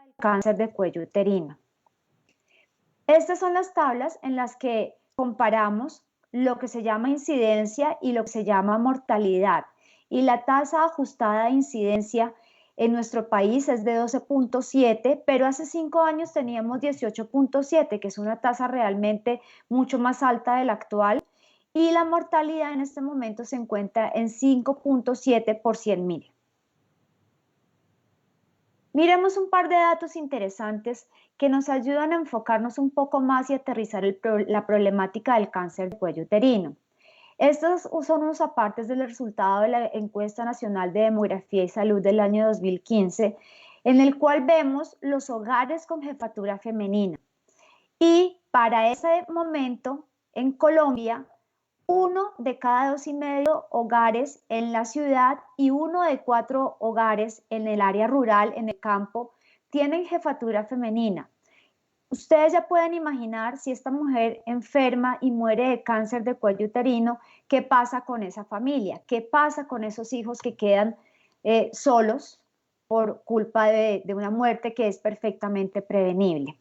del cáncer de cuello uterino. Estas son las tablas en las que comparamos lo que se llama incidencia y lo que se llama mortalidad. Y la tasa ajustada de incidencia en nuestro país es de 12.7, pero hace 5 años teníamos 18.7, que es una tasa realmente mucho más alta de la actual. Y la mortalidad en este momento se encuentra en 5.7 por 100.000. Miremos un par de datos interesantes que nos ayudan a enfocarnos un poco más y aterrizar la problemática del cáncer de cuello uterino. Estos son unos apartes del resultado de la Encuesta Nacional de Demografía y Salud del año 2015, en el cual vemos los hogares con jefatura femenina. Y para ese momento, en Colombia, 1 de cada 2,5 hogares en la ciudad y 1 de 4 hogares en el área rural, en el campo, tienen jefatura femenina. Ustedes ya pueden imaginar si esta mujer enferma y muere de cáncer de cuello uterino, ¿qué pasa con esa familia? ¿Qué pasa con esos hijos que quedan solos por culpa de una muerte que es perfectamente prevenible?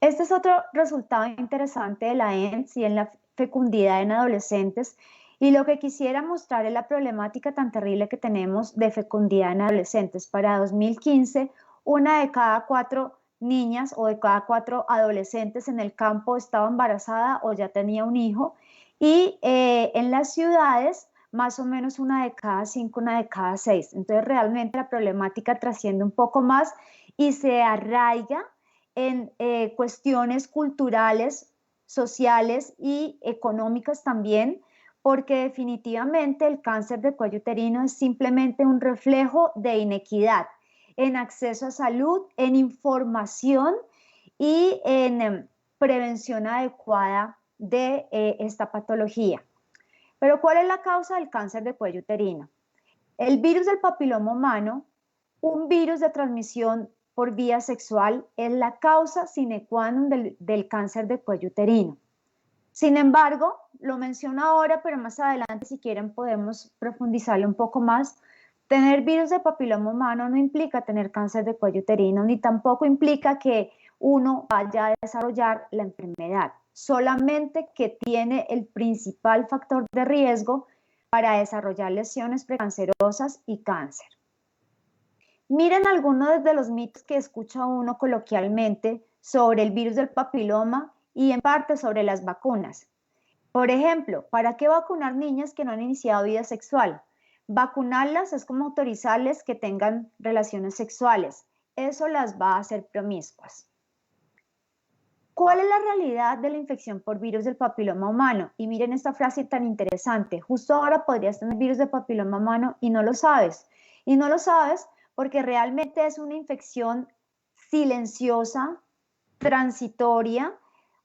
Este es otro resultado interesante de la ENS y en la fecundidad en adolescentes, y lo que quisiera mostrar es la problemática tan terrible que tenemos de fecundidad en adolescentes. Para 2015, 1 de cada 4 niñas o de cada 4 adolescentes en el campo estaba embarazada o ya tenía un hijo, y en las ciudades más o menos 1 de cada 5, 1 de cada 6. Entonces realmente la problemática trasciende un poco más y se arraiga en cuestiones culturales, sociales y económicas también, porque definitivamente el cáncer de cuello uterino es simplemente un reflejo de inequidad en acceso a salud, en información y en prevención adecuada de esta patología. Pero ¿cuál es la causa del cáncer de cuello uterino? El virus del papiloma humano, un virus de transmisión por vía sexual, es la causa sine qua non del cáncer de cuello uterino. Sin embargo, lo menciono ahora, pero más adelante, si quieren, podemos profundizarlo un poco más. Tener virus de papiloma humano no implica tener cáncer de cuello uterino, ni tampoco implica que uno vaya a desarrollar la enfermedad, solamente que tiene el principal factor de riesgo para desarrollar lesiones precancerosas y cáncer. Miren algunos de los mitos que escucha uno coloquialmente sobre el virus del papiloma y en parte sobre las vacunas. Por ejemplo, ¿para qué vacunar niñas que no han iniciado vida sexual? Vacunarlas es como autorizarles que tengan relaciones sexuales. Eso las va a hacer promiscuas. ¿Cuál es la realidad de la infección por virus del papiloma humano? Y miren esta frase tan interesante. Justo ahora podrías tener virus del papiloma humano y no lo sabes. Y no lo sabes porque realmente es una infección silenciosa, transitoria,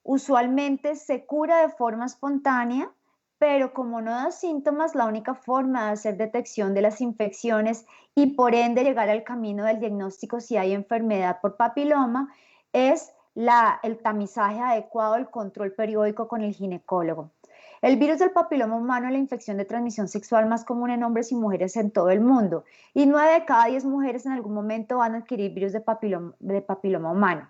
usualmente se cura de forma espontánea, pero como no da síntomas, la única forma de hacer detección de las infecciones y por ende llegar al camino del diagnóstico si hay enfermedad por papiloma es el tamizaje adecuado, el control periódico con el ginecólogo. El virus del papiloma humano es la infección de transmisión sexual más común en hombres y mujeres en todo el mundo, y 9 de cada 10 mujeres en algún momento van a adquirir virus de papiloma humano.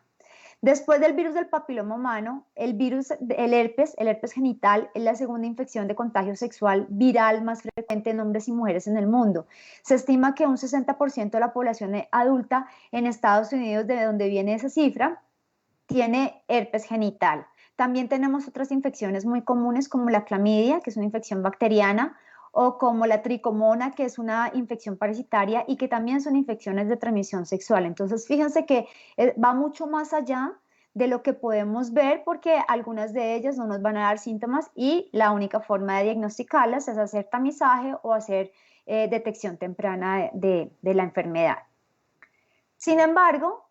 Después del virus del papiloma humano, el herpes genital es la segunda infección de contagio sexual viral más frecuente en hombres y mujeres en el mundo. Se estima que un 60% de la población adulta en Estados Unidos, de donde viene esa cifra, tiene herpes genital. También tenemos otras infecciones muy comunes como la clamidia, que es una infección bacteriana, o como la tricomona, que es una infección parasitaria y que también son infecciones de transmisión sexual. Entonces, fíjense que va mucho más allá de lo que podemos ver porque algunas de ellas no nos van a dar síntomas y la única forma de diagnosticarlas es hacer tamizaje o hacer detección temprana de la enfermedad. Sin embargo,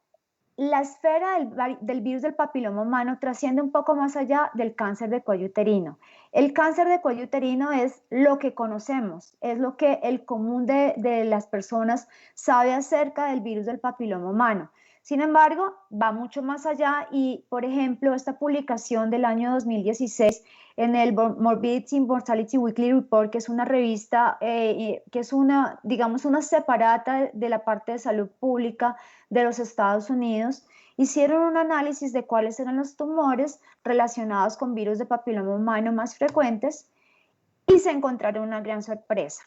la esfera del virus del papiloma humano trasciende un poco más allá del cáncer de cuello uterino. El cáncer de cuello uterino es lo que conocemos, es lo que el común de las personas sabe acerca del virus del papiloma humano. Sin embargo, va mucho más allá y, por ejemplo, esta publicación del año 2016 en el Morbidity and Mortality Weekly Report, que es una revista, que es una, digamos, una separata de la parte de salud pública de los Estados Unidos, hicieron un análisis de cuáles eran los tumores relacionados con virus de papiloma humano más frecuentes y se encontraron una gran sorpresa.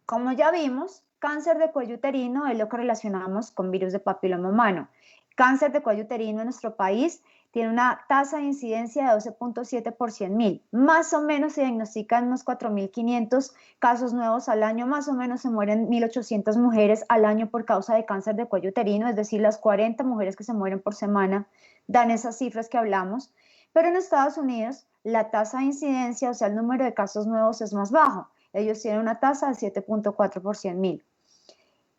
Como ya vimos, cáncer de cuello uterino es lo que relacionamos con virus de papiloma humano. Cáncer de cuello uterino en nuestro país tiene una tasa de incidencia de 12.7 por 100.000. Más o menos se diagnostican unos 4.500 casos nuevos al año, más o menos se mueren 1.800 mujeres al año por causa de cáncer de cuello uterino, es decir, las 40 mujeres que se mueren por semana dan esas cifras que hablamos. Pero en Estados Unidos la tasa de incidencia, o sea, el número de casos nuevos es más bajo. Ellos tienen una tasa de 7.4 por 100.000.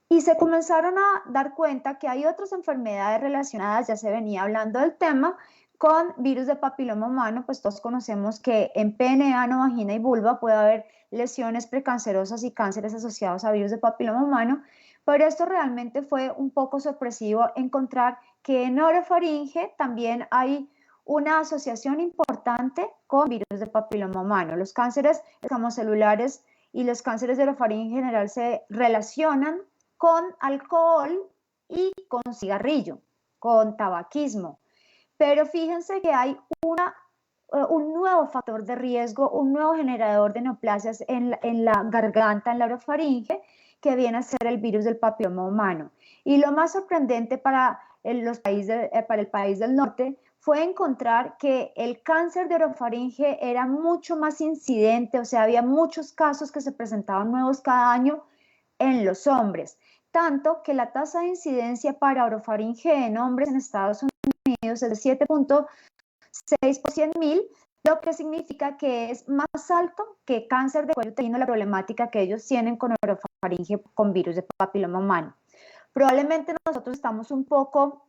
Y se comenzaron a dar cuenta que hay otras enfermedades relacionadas, ya se venía hablando del tema, con virus de papiloma humano, pues todos conocemos que en pene, ano, vagina y vulva puede haber lesiones precancerosas y cánceres asociados a virus de papiloma humano, pero esto realmente fue un poco sorpresivo encontrar que en orofaringe también hay una asociación importante con virus de papiloma humano. Los cánceres escamocelulares y los cánceres de orofaringe en general se relacionan con alcohol y con cigarrillo, con tabaquismo. Pero fíjense que hay un nuevo factor de riesgo, un nuevo generador de neoplasias en la garganta, en la orofaringe, que viene a ser el virus del papiloma humano. Y lo más sorprendente para para el país del norte fue encontrar que el cáncer de orofaringe era mucho más incidente, o sea, había muchos casos que se presentaban nuevos cada año en los hombres, tanto que la tasa de incidencia para orofaringe en hombres en Estados Unidos es de 7.6 por 100.000, lo que significa que es más alto que cáncer de cuello uterino, la problemática que ellos tienen con orofaringe con virus de papiloma humano. Probablemente nosotros estamos un poco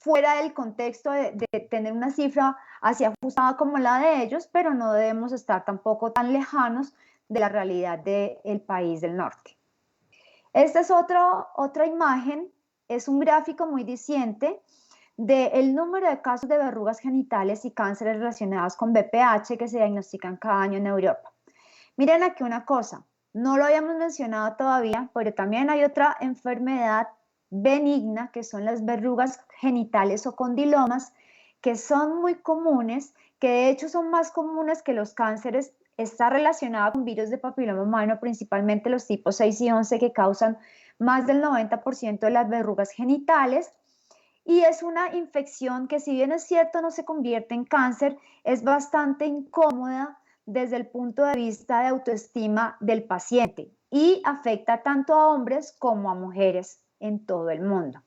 fuera del contexto de tener una cifra así ajustada como la de ellos, pero no debemos estar tampoco tan lejanos de la realidad del país del norte. Esta es otra imagen, es un gráfico muy diciente del número de casos de verrugas genitales y cánceres relacionados con BPH que se diagnostican cada año en Europa. Miren aquí una cosa, no lo habíamos mencionado todavía, pero también hay otra enfermedad benigna que son las verrugas genitales o condilomas, que son muy comunes, que de hecho son más comunes que los cánceres. Está relacionada con virus de papiloma humano, principalmente los tipos 6 y 11 que causan más del 90% de las verrugas genitales. Y es una infección que, si bien es cierto no se convierte en cáncer, es bastante incómoda desde el punto de vista de autoestima del paciente y afecta tanto a hombres como a mujeres en todo el mundo.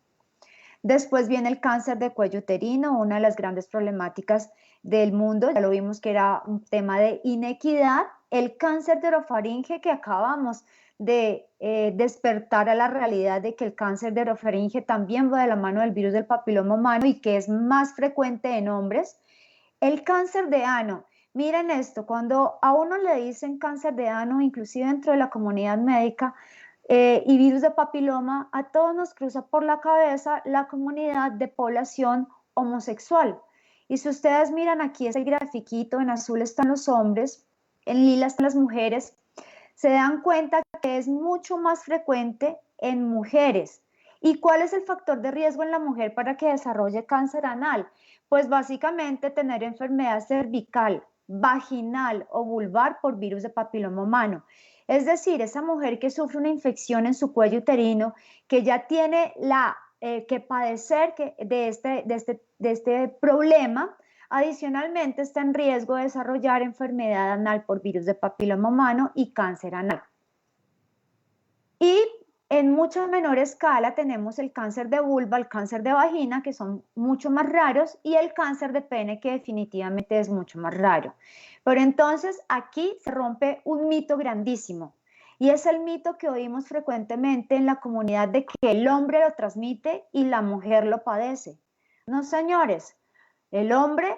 Después viene el cáncer de cuello uterino, una de las grandes problemáticas del mundo, ya lo vimos que era un tema de inequidad. El cáncer de orofaringe, que acabamos de despertar a la realidad de que el cáncer de orofaringe también va de la mano del virus del papiloma humano y que es más frecuente en hombres. El cáncer de ano, miren esto, cuando a uno le dicen cáncer de ano, inclusive dentro de la comunidad médica, y virus de papiloma, a todos nos cruza por la cabeza la comunidad de población homosexual. Y si ustedes miran aquí ese grafiquito, en azul están los hombres, en lila están las mujeres, se dan cuenta que es mucho más frecuente en mujeres. ¿Y cuál es el factor de riesgo en la mujer para que desarrolle cáncer anal? Pues básicamente tener enfermedad cervical, vaginal o vulvar por virus de papiloma humano. Es decir, esa mujer que sufre una infección en su cuello uterino, que ya tiene que padecer de este problema, adicionalmente está en riesgo de desarrollar enfermedad anal por virus de papiloma humano y cáncer anal. Y en mucha menor escala tenemos el cáncer de vulva, el cáncer de vagina, que son mucho más raros, y el cáncer de pene, que definitivamente es mucho más raro. Pero entonces aquí se rompe un mito grandísimo, y es el mito que oímos frecuentemente en la comunidad de que el hombre lo transmite y la mujer lo padece. No, señores, el hombre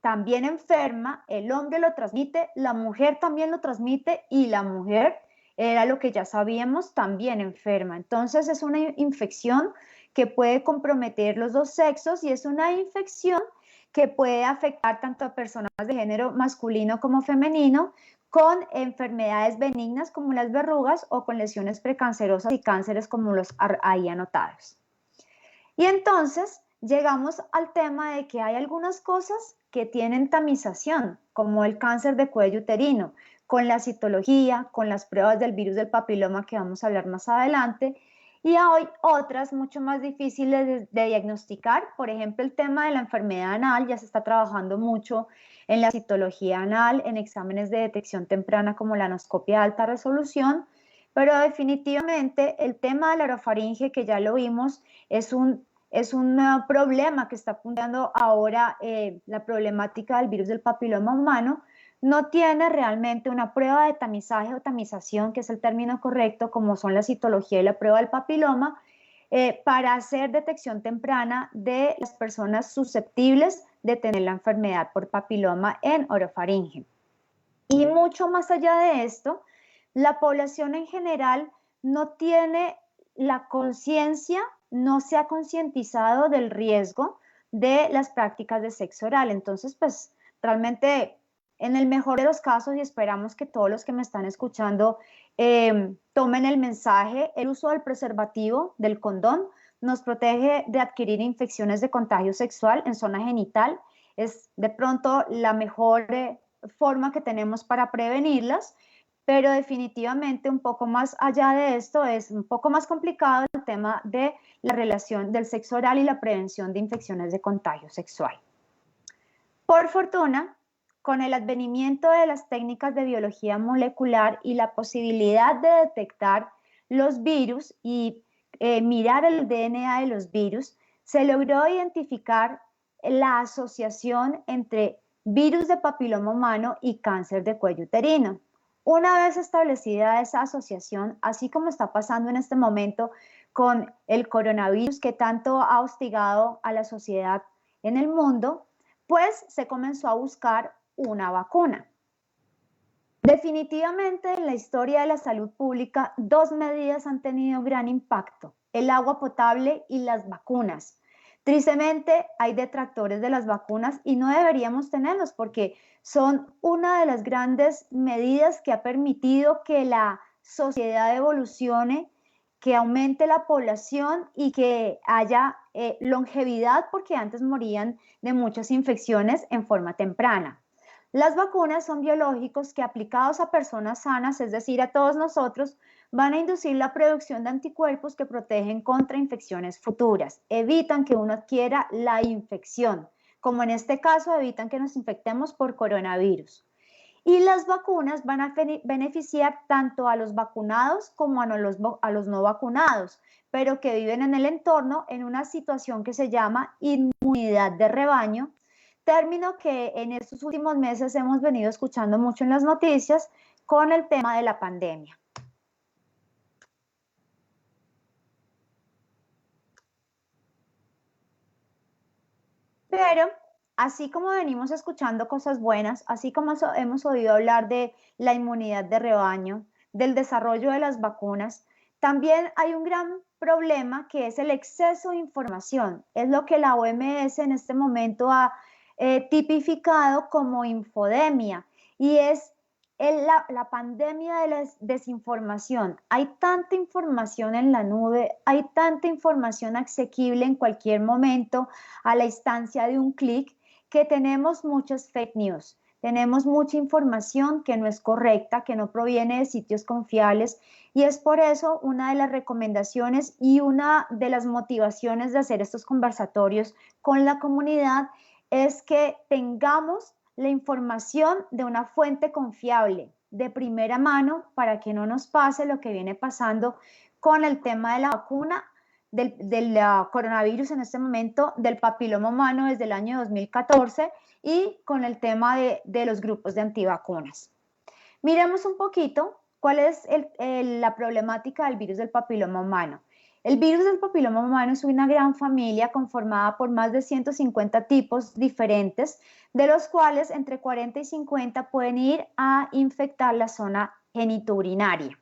también enferma, el hombre lo transmite, la mujer también lo transmite y la mujer era lo que ya sabíamos, también enferma. Entonces es una infección que puede comprometer los dos sexos y es una infección que puede afectar tanto a personas de género masculino como femenino, con enfermedades benignas como las verrugas o con lesiones precancerosas y cánceres como los ahí anotados. Y entonces llegamos al tema de que hay algunas cosas que tienen tamización, como el cáncer de cuello uterino, con la citología, con las pruebas del virus del papiloma que vamos a hablar más adelante, y hay otras mucho más difíciles de diagnosticar. Por ejemplo, el tema de la enfermedad anal, ya se está trabajando mucho en la citología anal, en exámenes de detección temprana como la anoscopia de alta resolución, pero definitivamente el tema de la orofaringe, que ya lo vimos, es un problema que está apuntando ahora la problemática del virus del papiloma humano. No tiene realmente una prueba de tamizaje o tamización, que es el término correcto, como son la citología y la prueba del papiloma, para hacer detección temprana de las personas susceptibles de tener la enfermedad por papiloma en orofaringe. Y mucho más allá de esto, la población en general no tiene la conciencia, no se ha concientizado del riesgo de las prácticas de sexo oral. Entonces, pues realmente en el mejor de los casos, y esperamos que todos los que me están escuchando tomen el mensaje, el uso del preservativo, del condón, nos protege de adquirir infecciones de contagio sexual en zona genital. Es de pronto la mejor forma que tenemos para prevenirlas, pero definitivamente un poco más allá de esto es un poco más complicado el tema de la relación del sexo oral y la prevención de infecciones de contagio sexual. Por fortuna, con el advenimiento de las técnicas de biología molecular y la posibilidad de detectar los virus y mirar el DNA de los virus, se logró identificar la asociación entre virus de papiloma humano y cáncer de cuello uterino. Una vez establecida esa asociación, así como está pasando en este momento con el coronavirus que tanto ha hostigado a la sociedad en el mundo, pues se comenzó a buscar una vacuna. Definitivamente en la historia de la salud pública, dos medidas han tenido gran impacto: el agua potable y las vacunas. Tristemente hay detractores de las vacunas y no deberíamos tenerlos, porque son una de las grandes medidas que ha permitido que la sociedad evolucione, que aumente la población y que haya longevidad, porque antes morían de muchas infecciones en forma temprana. Las vacunas son biológicos que, aplicados a personas sanas, es decir, a todos nosotros, van a inducir la producción de anticuerpos que protegen contra infecciones futuras, evitan que uno adquiera la infección, como en este caso evitan que nos infectemos por coronavirus. Y las vacunas van a beneficiar tanto a los vacunados como a los no vacunados, pero que viven en el entorno en una situación que se llama inmunidad de rebaño, término que en estos últimos meses hemos venido escuchando mucho en las noticias con el tema de la pandemia. Pero así como venimos escuchando cosas buenas, así como hemos oído hablar de la inmunidad de rebaño, del desarrollo de las vacunas, también hay un gran problema, que es el exceso de información. Es lo que la OMS en este momento ha tipificado como infodemia, y es la pandemia de la desinformación. Hay tanta información en la nube, hay tanta información asequible en cualquier momento a la instancia de un clic, que tenemos muchas fake news. Tenemos mucha información que no es correcta, que no proviene de sitios confiables, y es por eso una de las recomendaciones y una de las motivaciones de hacer estos conversatorios con la comunidad es que tengamos la información de una fuente confiable, de primera mano, para que no nos pase lo que viene pasando con el tema de la vacuna del coronavirus en este momento, del papiloma humano desde el año 2014, y con el tema de los grupos de antivacunas. Miremos un poquito cuál es la problemática del virus del papiloma humano. El virus del papiloma humano es una gran familia conformada por más de 150 tipos diferentes, de los cuales entre 40 y 50 pueden ir a infectar la zona genitourinaria.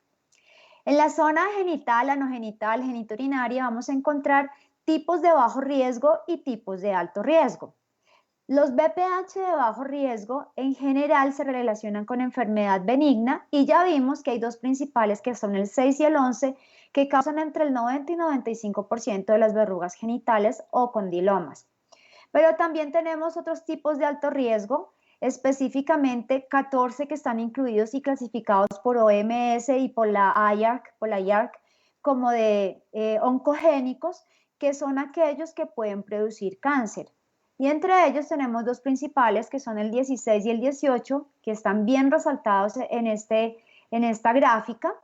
En la zona genital, anogenital, genitourinaria vamos a encontrar tipos de bajo riesgo y tipos de alto riesgo. Los BPH de bajo riesgo en general se relacionan con enfermedad benigna y ya vimos que hay dos principales que son el 6 y el 11 que causan entre el 90 y 95% de las verrugas genitales o condilomas. Pero también tenemos otros tipos de alto riesgo, específicamente 14 que están incluidos y clasificados por OMS y por la IARC como de oncogénicos, que son aquellos que pueden producir cáncer. Y entre ellos tenemos dos principales que son el 16 y el 18, que están bien resaltados en esta gráfica,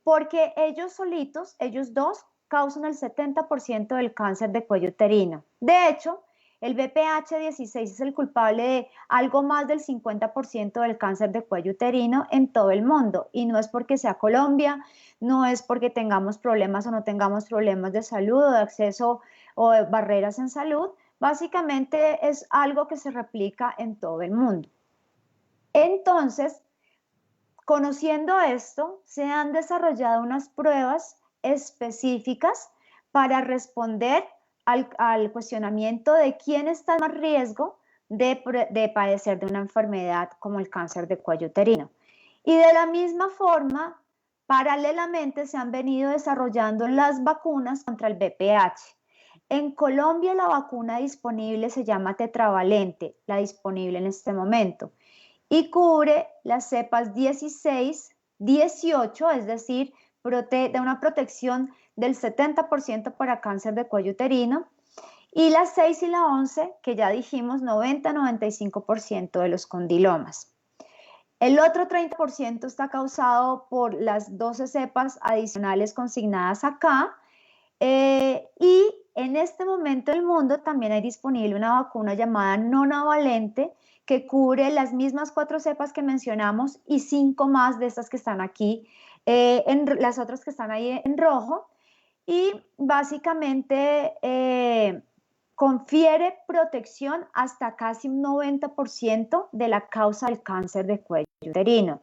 porque ellos solitos, ellos dos, causan el 70% del cáncer de cuello uterino. De hecho, el BPH16 es el culpable de algo más del 50% del cáncer de cuello uterino en todo el mundo. Y no es porque sea Colombia, no es porque tengamos problemas o no tengamos problemas de salud o de acceso o de barreras en salud. Básicamente es algo que se replica en todo el mundo. Entonces, conociendo esto, se han desarrollado unas pruebas específicas para responder al cuestionamiento de quién está en más riesgo de padecer de una enfermedad como el cáncer de cuello uterino. Y de la misma forma, paralelamente se han venido desarrollando las vacunas contra el VPH. En Colombia la vacuna disponible se llama tetravalente, la disponible en este momento, y cubre las cepas 16, 18, es decir, de una protección del 70% para cáncer de cuello uterino, y las 6 y la 11, que ya dijimos 90-95% de los condilomas. El otro 30% está causado por las 12 cepas adicionales consignadas acá, y en este momento en el mundo también hay disponible una vacuna llamada nonavalente que cubre las mismas 4 cepas que mencionamos y 5 más de estas que están aquí, las otras que están ahí en rojo, y básicamente confiere protección hasta casi un 90% de la causa del cáncer de cuello uterino.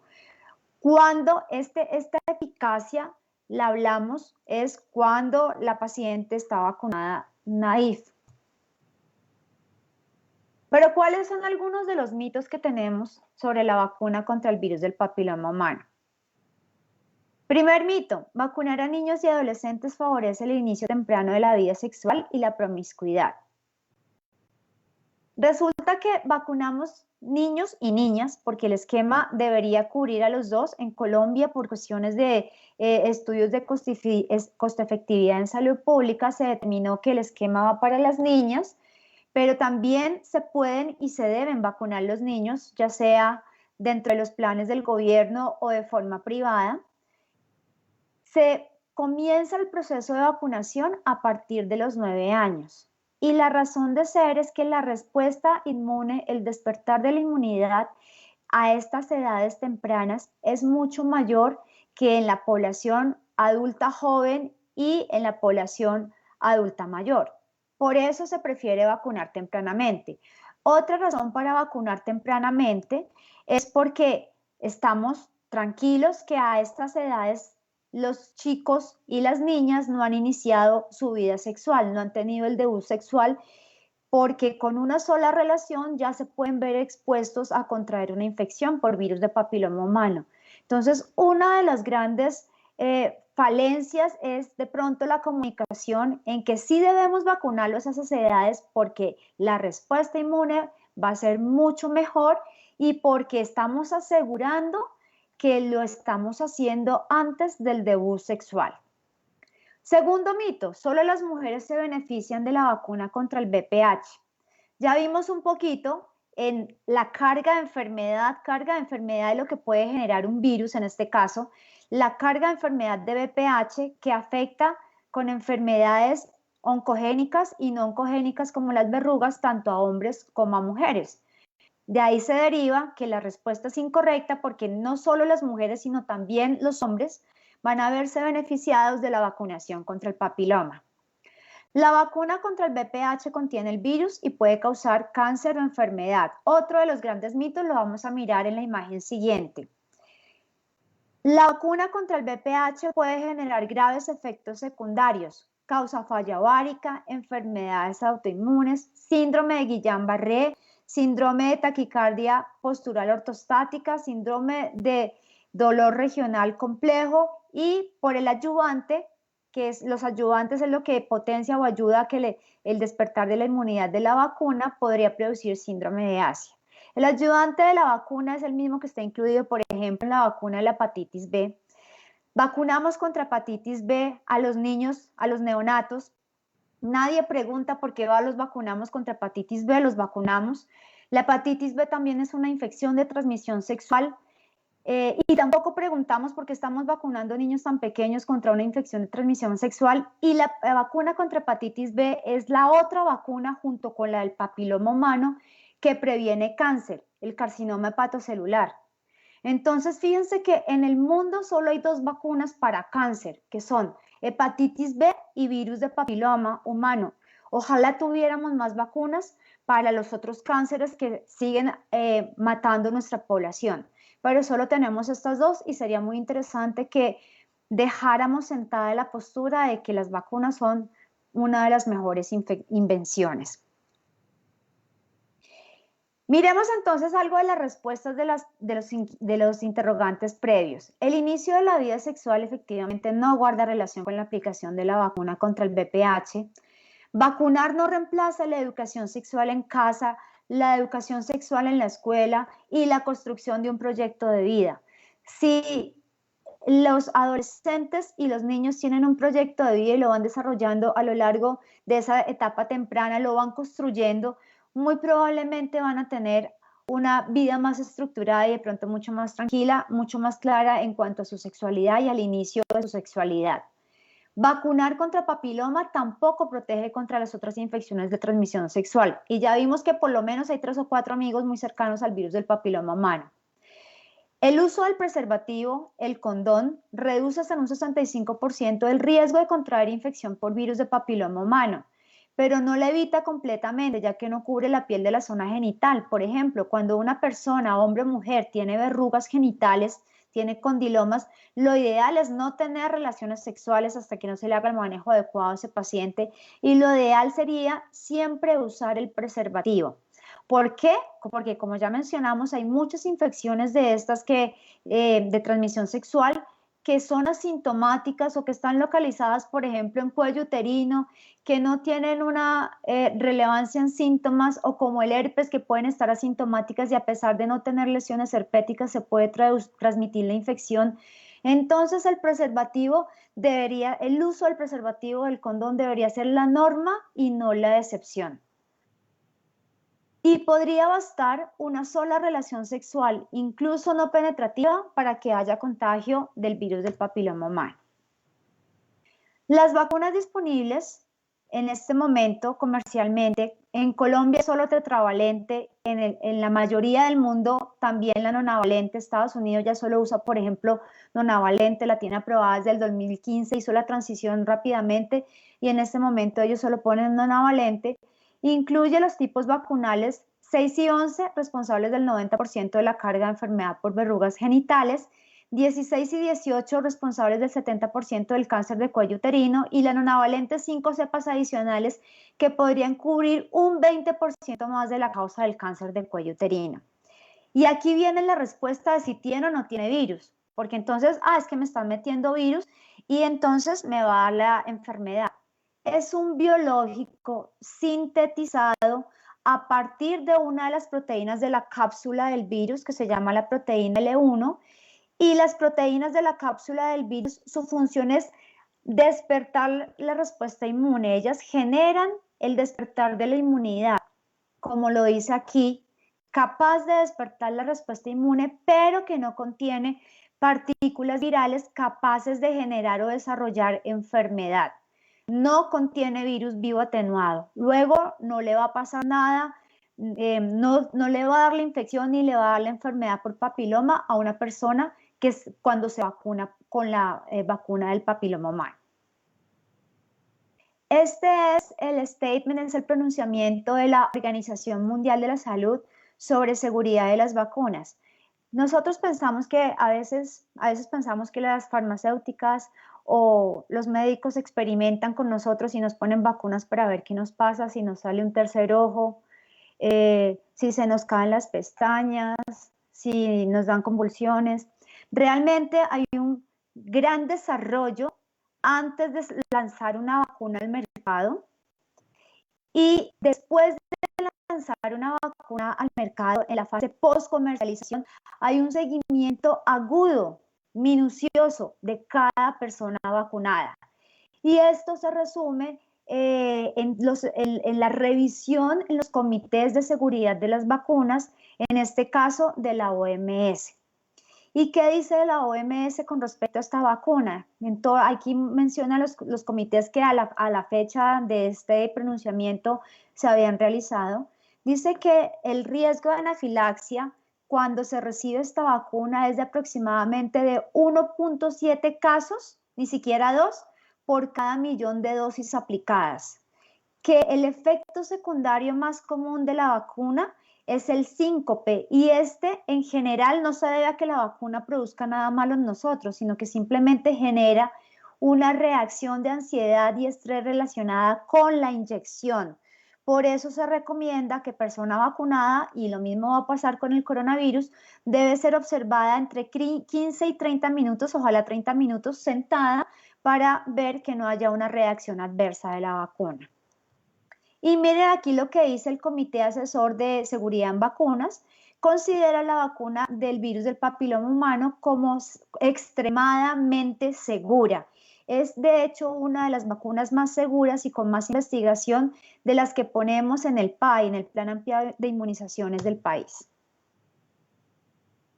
Cuando esta eficacia la hablamos es cuando la paciente está vacunada naïve. Pero ¿cuáles son algunos de los mitos que tenemos sobre la vacuna contra el virus del papiloma humano? Primer mito, vacunar a niños y adolescentes favorece el inicio temprano de la vida sexual y la promiscuidad. Resulta que vacunamos niños y niñas porque el esquema debería cubrir a los dos. En Colombia, por cuestiones de estudios de costo-efectividad en salud pública, se determinó que el esquema va para las niñas, pero también se pueden y se deben vacunar los niños, ya sea dentro de los planes del gobierno o de forma privada. Se comienza el proceso de vacunación a partir de los 9 años. Y la razón de ser es que la respuesta inmune, el despertar de la inmunidad a estas edades tempranas es mucho mayor que en la población adulta joven y en la población adulta mayor. Por eso se prefiere vacunar tempranamente. Otra razón para vacunar tempranamente es porque estamos tranquilos que a estas edades los chicos y las niñas no han iniciado su vida sexual, no han tenido el debut sexual, porque con una sola relación ya se pueden ver expuestos a contraer una infección por virus de papiloma humano. Entonces, una de las grandes falencias es de pronto la comunicación en que sí debemos vacunarlos a esas edades porque la respuesta inmune va a ser mucho mejor y porque estamos asegurando que lo estamos haciendo antes del debut sexual. Segundo mito, solo las mujeres se benefician de la vacuna contra el VPH. Ya vimos un poquito en la carga de enfermedad de lo que puede generar un virus, en este caso, la carga de enfermedad de VPH que afecta con enfermedades oncogénicas y no oncogénicas como las verrugas, tanto a hombres como a mujeres. De ahí se deriva que la respuesta es incorrecta porque no solo las mujeres, sino también los hombres van a verse beneficiados de la vacunación contra el papiloma. La vacuna contra el VPH contiene el virus y puede causar cáncer o enfermedad. Otro de los grandes mitos lo vamos a mirar en la imagen siguiente. La vacuna contra el VPH puede generar graves efectos secundarios, causa falla ovárica, enfermedades autoinmunes, síndrome de Guillain-Barré, síndrome de taquicardia postural ortostática, síndrome de dolor regional complejo y por el adyuvante, los ayudantes es lo que potencia o ayuda a que el despertar de la inmunidad de la vacuna podría producir síndrome de Asia. El ayudante de la vacuna es el mismo que está incluido, por ejemplo, en la vacuna de la hepatitis B. Vacunamos contra hepatitis B a los niños, a los neonatos. Nadie pregunta por qué los vacunamos contra hepatitis B, los vacunamos. La hepatitis B también es una infección de transmisión sexual y tampoco preguntamos por qué estamos vacunando niños tan pequeños contra una infección de transmisión sexual. Y la vacuna contra hepatitis B es la otra vacuna junto con la del papiloma humano que previene cáncer, el carcinoma hepatocelular. Entonces, fíjense que en el mundo solo hay 2 vacunas para cáncer, que son hepatitis B y virus de papiloma humano. Ojalá tuviéramos más vacunas para los otros cánceres que siguen matando nuestra población, pero solo tenemos estas 2 y sería muy interesante que dejáramos sentada la postura de que las vacunas son una de las mejores invenciones. Miremos entonces algo de las respuestas de los interrogantes previos. El inicio de la vida sexual efectivamente no guarda relación con la aplicación de la vacuna contra el VPH. Vacunar no reemplaza la educación sexual en casa, la educación sexual en la escuela y la construcción de un proyecto de vida. Si los adolescentes y los niños tienen un proyecto de vida y lo van desarrollando a lo largo de esa etapa temprana, lo van construyendo, muy probablemente van a tener una vida más estructurada y de pronto mucho más tranquila, mucho más clara en cuanto a su sexualidad y al inicio de su sexualidad. Vacunar contra papiloma tampoco protege contra las otras infecciones de transmisión sexual. Y ya vimos que por lo menos hay 3 o 4 amigos muy cercanos al virus del papiloma humano. El uso del preservativo, el condón, reduce hasta un 65% el riesgo de contraer infección por virus de papiloma humano, pero no la evita completamente, ya que no cubre la piel de la zona genital. Por ejemplo, cuando una persona, hombre o mujer, tiene verrugas genitales, tiene condilomas, lo ideal es no tener relaciones sexuales hasta que no se le haga el manejo adecuado a ese paciente y lo ideal sería siempre usar el preservativo. ¿Por qué? Porque como ya mencionamos, hay muchas infecciones de estas de transmisión sexual que son asintomáticas o que están localizadas, por ejemplo, en cuello uterino, que no tienen una relevancia en síntomas, o como el herpes, que pueden estar asintomáticas y a pesar de no tener lesiones herpéticas se puede transmitir la infección. Entonces el uso del preservativo del condón debería ser la norma y no la excepción. Y podría bastar una sola relación sexual, incluso no penetrativa, para que haya contagio del virus del papiloma humano. Las vacunas disponibles en este momento comercialmente, en Colombia solo tetravalente, en la mayoría del mundo también la nonavalente. Estados Unidos ya solo usa, por ejemplo, nonavalente, la tiene aprobada desde el 2015, hizo la transición rápidamente y en este momento ellos solo ponen nonavalente. Incluye los tipos vacunales 6 y 11, responsables del 90% de la carga de enfermedad por verrugas genitales, 16 y 18, responsables del 70% del cáncer de cuello uterino, y la nonavalente 5 cepas adicionales que podrían cubrir un 20% más de la causa del cáncer de cuello uterino. Y aquí viene la respuesta de si tiene o no tiene virus, porque entonces, es que me están metiendo virus y entonces me va a dar la enfermedad. Es un biológico sintetizado a partir de una de las proteínas de la cápsula del virus, que se llama la proteína L1, y las proteínas de la cápsula del virus, su función es despertar la respuesta inmune. Ellas generan el despertar de la inmunidad, como lo dice aquí, capaz de despertar la respuesta inmune, pero que no contiene partículas virales capaces de generar o desarrollar enfermedad. No contiene virus vivo atenuado. Luego no le va a pasar nada, no le va a dar la infección ni le va a dar la enfermedad por papiloma a una persona que es cuando se vacuna con la vacuna del papiloma humano. Este es el statement, es el pronunciamiento de la Organización Mundial de la Salud sobre seguridad de las vacunas. Nosotros pensamos que a veces pensamos que las farmacéuticas o los médicos experimentan con nosotros y nos ponen vacunas para ver qué nos pasa, si nos sale un tercer ojo, si se nos caen las pestañas, si nos dan convulsiones. Realmente hay un gran desarrollo antes de lanzar una vacuna al mercado y después de lanzar una vacuna al mercado en la fase post-comercialización hay un seguimiento agudo, minucioso de cada persona vacunada. Y esto se resume en la revisión en los comités de seguridad de las vacunas, en este caso de la OMS. ¿Y qué dice la OMS con respecto a esta vacuna? Aquí menciona los comités que a la fecha de este pronunciamiento se habían realizado. Dice que el riesgo de anafilaxia cuando se recibe esta vacuna es de aproximadamente de 1.7 casos, ni siquiera 2, por cada millón de dosis aplicadas. Que el efecto secundario más común de la vacuna es el síncope y este en general no se debe a que la vacuna produzca nada malo en nosotros, sino que simplemente genera una reacción de ansiedad y estrés relacionada con la inyección. Por eso se recomienda que persona vacunada, y lo mismo va a pasar con el coronavirus, debe ser observada entre 15 y 30 minutos, ojalá 30 minutos sentada, para ver que no haya una reacción adversa de la vacuna. Y miren aquí lo que dice el Comité Asesor de Seguridad en Vacunas. Considera la vacuna del virus del papiloma humano como extremadamente segura. Es de hecho una de las vacunas más seguras y con más investigación de las que ponemos en el PAI, en el Plan Ampliado de Inmunizaciones del país.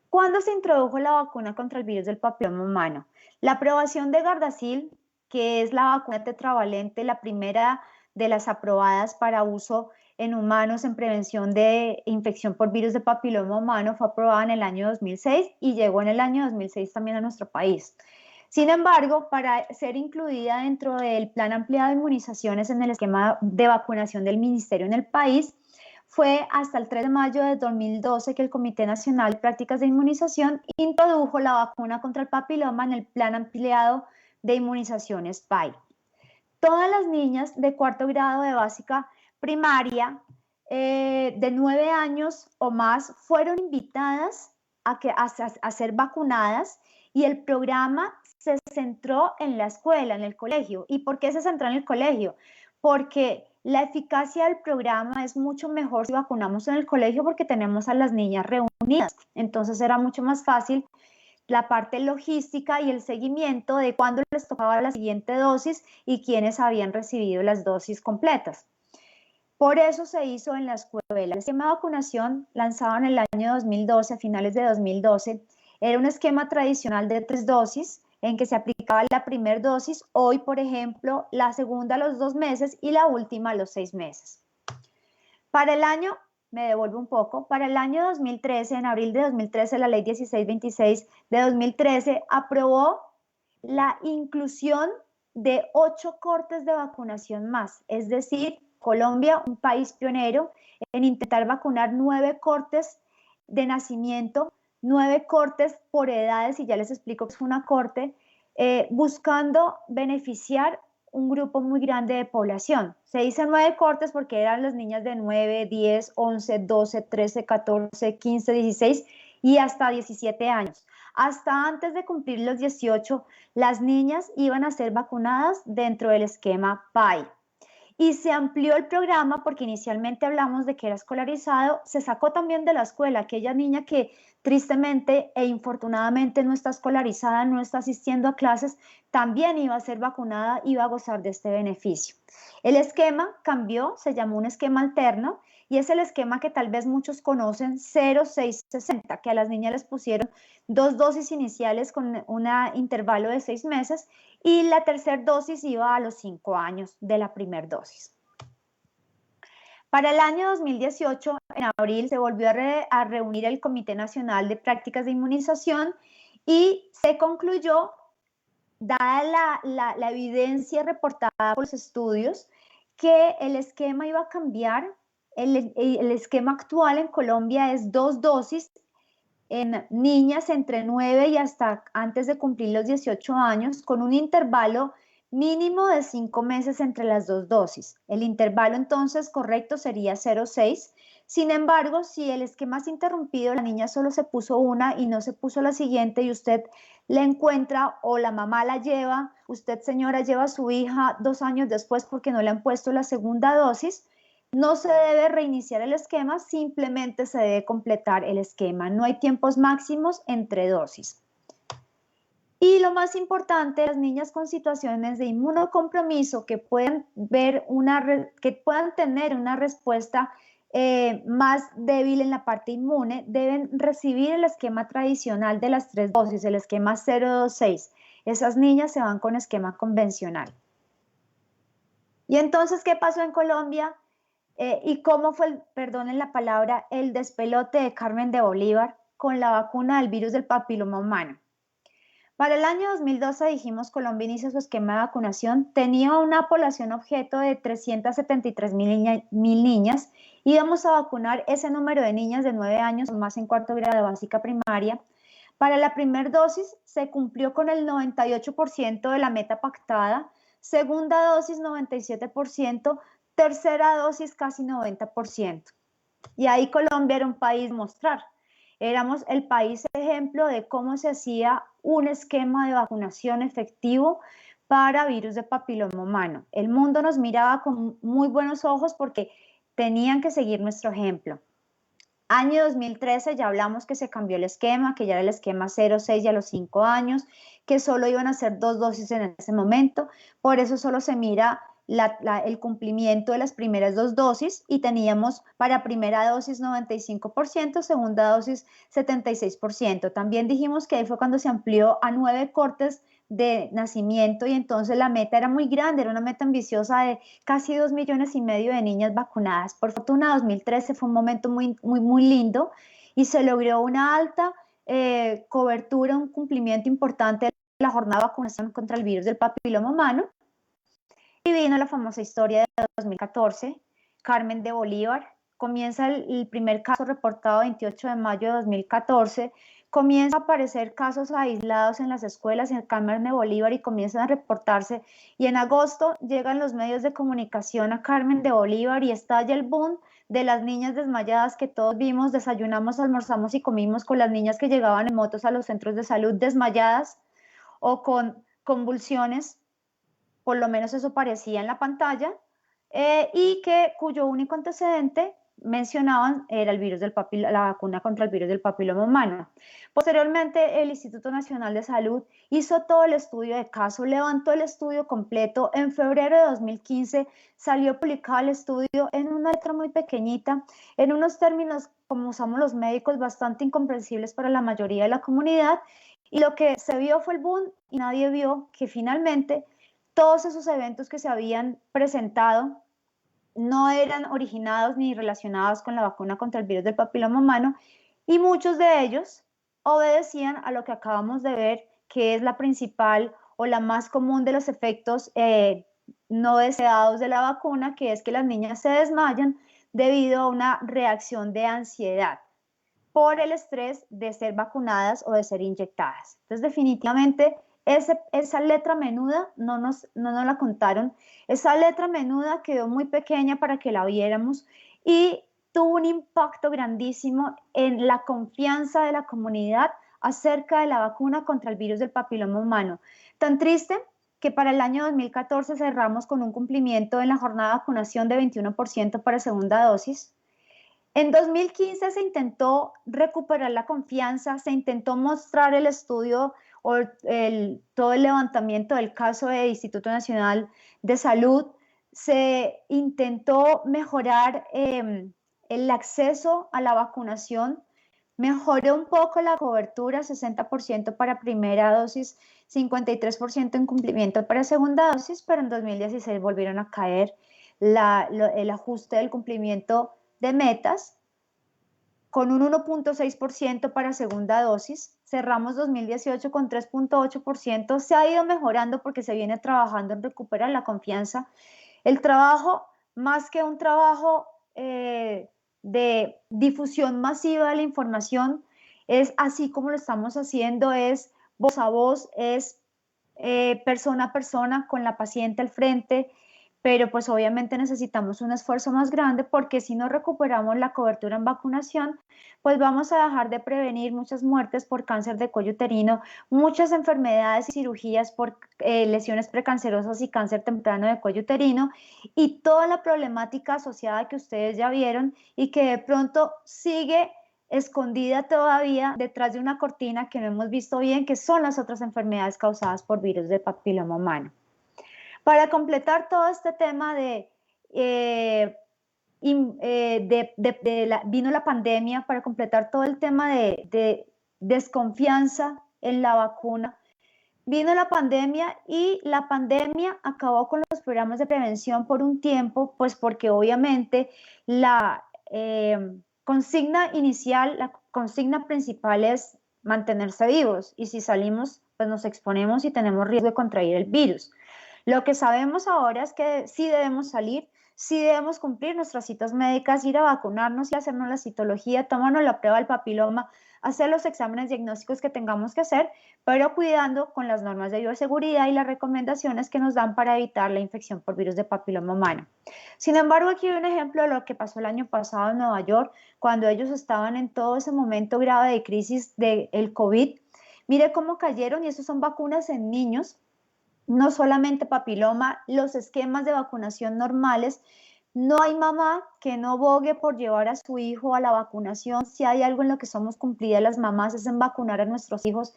¿Cuándo se introdujo la vacuna contra el virus del papiloma humano? La aprobación de Gardasil, que es la vacuna tetravalente, la primera de las aprobadas para uso en humanos en prevención de infección por virus de papiloma humano, fue aprobada en el año 2006 y llegó en el año 2006 también a nuestro país. Sin embargo, para ser incluida dentro del Plan Ampliado de Inmunizaciones en el esquema de vacunación del Ministerio en el país, fue hasta el 3 de mayo de 2012 que el Comité Nacional de Prácticas de Inmunización introdujo la vacuna contra el papiloma en el Plan Ampliado de Inmunizaciones PAI. Todas las niñas de cuarto grado de básica primaria de 9 años o más fueron invitadas a ser vacunadas y el programa se centró en la escuela, en el colegio. ¿Y por qué se centró en el colegio? Porque la eficacia del programa es mucho mejor si vacunamos en el colegio porque tenemos a las niñas reunidas. Entonces era mucho más fácil la parte logística y el seguimiento de cuándo les tocaba la siguiente dosis y quiénes habían recibido las dosis completas. Por eso se hizo en la escuela. El esquema de vacunación lanzado en el año 2012, a finales de 2012, era un esquema tradicional de 3 dosis en que se aplicaba la primera dosis, hoy por ejemplo la segunda a los 2 meses y la última a los 6 meses. Para el año, me devuelvo un poco, para el año 2013, en abril de 2013, la ley 1626 de 2013 aprobó la inclusión de 8 cortes de vacunación más, es decir, Colombia, un país pionero en intentar vacunar 9 cortes de nacimiento, 9 cortes por edades, y ya les explico qué es una corte, buscando beneficiar un grupo muy grande de población. Se dice 9 cortes porque eran las niñas de 9, 10, 11, 12, 13, 14, 15, 16 y hasta 17 años. Hasta antes de cumplir los 18, las niñas iban a ser vacunadas dentro del esquema PAI. Y se amplió el programa porque inicialmente hablamos de que era escolarizado, se sacó también de la escuela aquella niña que tristemente e infortunadamente no está escolarizada, no está asistiendo a clases, también iba a ser vacunada, iba a gozar de este beneficio. El esquema cambió, se llamó un esquema alterno y es el esquema que tal vez muchos conocen, 0,660, que a las niñas les pusieron 2 dosis iniciales con un intervalo de 6 meses y la tercera dosis iba a los 5 años de la primera dosis. Para el año 2018, en abril, se volvió a reunir el Comité Nacional de Prácticas de Inmunización y se concluyó, dada la evidencia reportada por los estudios, que el esquema iba a cambiar. El esquema actual en Colombia es 2 dosis en niñas entre 9 y hasta antes de cumplir los 18 años, con un intervalo mínimo de 5 meses entre las dos dosis. El intervalo entonces correcto sería 0,6. Sin embargo, si el esquema es interrumpido, la niña solo se puso una y no se puso la siguiente y usted la encuentra o la mamá la lleva, usted señora lleva a su hija 2 años después porque no le han puesto la segunda dosis, no se debe reiniciar el esquema, simplemente se debe completar el esquema. No hay tiempos máximos entre dosis. Y lo más importante, las niñas con situaciones de inmunocompromiso que puedan tener una respuesta más débil en la parte inmune, deben recibir el esquema tradicional de las 3 dosis, el esquema 026. Esas niñas se van con esquema convencional. Y entonces, ¿qué pasó en Colombia? ¿Y cómo fue, perdonen la palabra, el despelote de Carmen de Bolívar con la vacuna del virus del papiloma humano? Para el año 2012, dijimos, Colombia inicia su esquema de vacunación, tenía una población objeto de 373.000 niñas, íbamos a vacunar ese número de niñas de 9 años o más en cuarto grado de básica primaria. Para la primera dosis se cumplió con el 98% de la meta pactada, segunda dosis 97%, tercera dosis casi 90%. Y ahí Colombia era un país a mostrar. Éramos el país ejemplo de cómo se hacía un esquema de vacunación efectivo para virus de papiloma humano. El mundo nos miraba con muy buenos ojos porque tenían que seguir nuestro ejemplo. Año 2013 ya hablamos que se cambió el esquema, que ya era el esquema 0,6 a los 5 años, que solo iban a ser 2 dosis en ese momento, por eso solo se mira el cumplimiento de las primeras 2 dosis y teníamos para primera dosis 95%, segunda dosis 76%. También dijimos que ahí fue cuando se amplió a 9 cortes de nacimiento y entonces la meta era muy grande, era una meta ambiciosa de casi 2,5 millones de niñas vacunadas. Por fortuna, 2013 fue un momento muy lindo y se logró una alta cobertura, un cumplimiento importante de la jornada de vacunación contra el virus del papiloma humano. Y vino la famosa historia de 2014, Carmen de Bolívar. Comienza el primer caso reportado 28 de mayo de 2014. Comienza a aparecer casos aislados en las escuelas en Carmen de Bolívar y comienzan a reportarse. Y en agosto llegan los medios de comunicación a Carmen de Bolívar y estalla el boom de las niñas desmayadas que todos vimos, desayunamos, almorzamos y comimos con las niñas que llegaban en motos a los centros de salud desmayadas o con convulsiones, por lo menos eso parecía en la pantalla, y cuyo único antecedente mencionaban era el virus la vacuna contra el virus del papiloma humano. Posteriormente, el Instituto Nacional de Salud hizo todo el estudio de caso, levantó el estudio completo. En febrero de 2015 salió publicado el estudio en una letra muy pequeñita, en unos términos, como usamos los médicos, bastante incomprensibles para la mayoría de la comunidad, y lo que se vio fue el boom y nadie vio que finalmente todos esos eventos que se habían presentado no eran originados ni relacionados con la vacuna contra el virus del papiloma humano y muchos de ellos obedecían a lo que acabamos de ver, que es la principal o la más común de los efectos no deseados de la vacuna, que es que las niñas se desmayan debido a una reacción de ansiedad por el estrés de ser vacunadas o de ser inyectadas. Entonces, definitivamente, esa letra menuda no nos la contaron. Esa letra menuda quedó muy pequeña para que la viéramos y tuvo un impacto grandísimo en la confianza de la comunidad acerca de la vacuna contra el virus del papiloma humano. Tan triste que para el año 2014 cerramos con un cumplimiento en la jornada de vacunación de 21% para segunda dosis. En 2015 se intentó recuperar la confianza, se intentó mostrar el estudio o todo el levantamiento del caso del Instituto Nacional de Salud, se intentó mejorar el acceso a la vacunación, mejoró un poco la cobertura, 60% para primera dosis, 53% en cumplimiento para segunda dosis, pero en 2016 volvieron a caer el ajuste del cumplimiento de metas, con un 1,6% para segunda dosis. Cerramos 2018 con 3,8%. Se ha ido mejorando porque se viene trabajando en recuperar la confianza. El trabajo, más que un trabajo de difusión masiva de la información, es así como lo estamos haciendo, es voz a voz, es persona a persona con la paciente al frente, pero pues obviamente necesitamos un esfuerzo más grande porque si no recuperamos la cobertura en vacunación, pues vamos a dejar de prevenir muchas muertes por cáncer de cuello uterino, muchas enfermedades y cirugías por lesiones precancerosas y cáncer temprano de cuello uterino y toda la problemática asociada que ustedes ya vieron y que de pronto sigue escondida todavía detrás de una cortina que no hemos visto bien, que son las otras enfermedades causadas por virus de papiloma humano. Para completar todo este tema vino la pandemia, para completar todo el tema de desconfianza en la vacuna, vino la pandemia y la pandemia acabó con los programas de prevención por un tiempo, pues porque obviamente la consigna inicial, la consigna principal es mantenerse vivos y si salimos, pues nos exponemos y tenemos riesgo de contraer el virus. Lo que sabemos ahora es que sí debemos salir, sí debemos cumplir nuestras citas médicas, ir a vacunarnos y hacernos la citología, tomarnos la prueba del papiloma, hacer los exámenes diagnósticos que tengamos que hacer, pero cuidando con las normas de bioseguridad y las recomendaciones que nos dan para evitar la infección por virus de papiloma humano. Sin embargo, aquí hay un ejemplo de lo que pasó el año pasado en Nueva York, cuando ellos estaban en todo ese momento grave de crisis del COVID. Mire cómo cayeron, y eso son vacunas en niños, no solamente papiloma, los esquemas de vacunación normales. No hay mamá que no bogue por llevar a su hijo a la vacunación. Si hay algo en lo que somos cumplidas las mamás es en vacunar a nuestros hijos.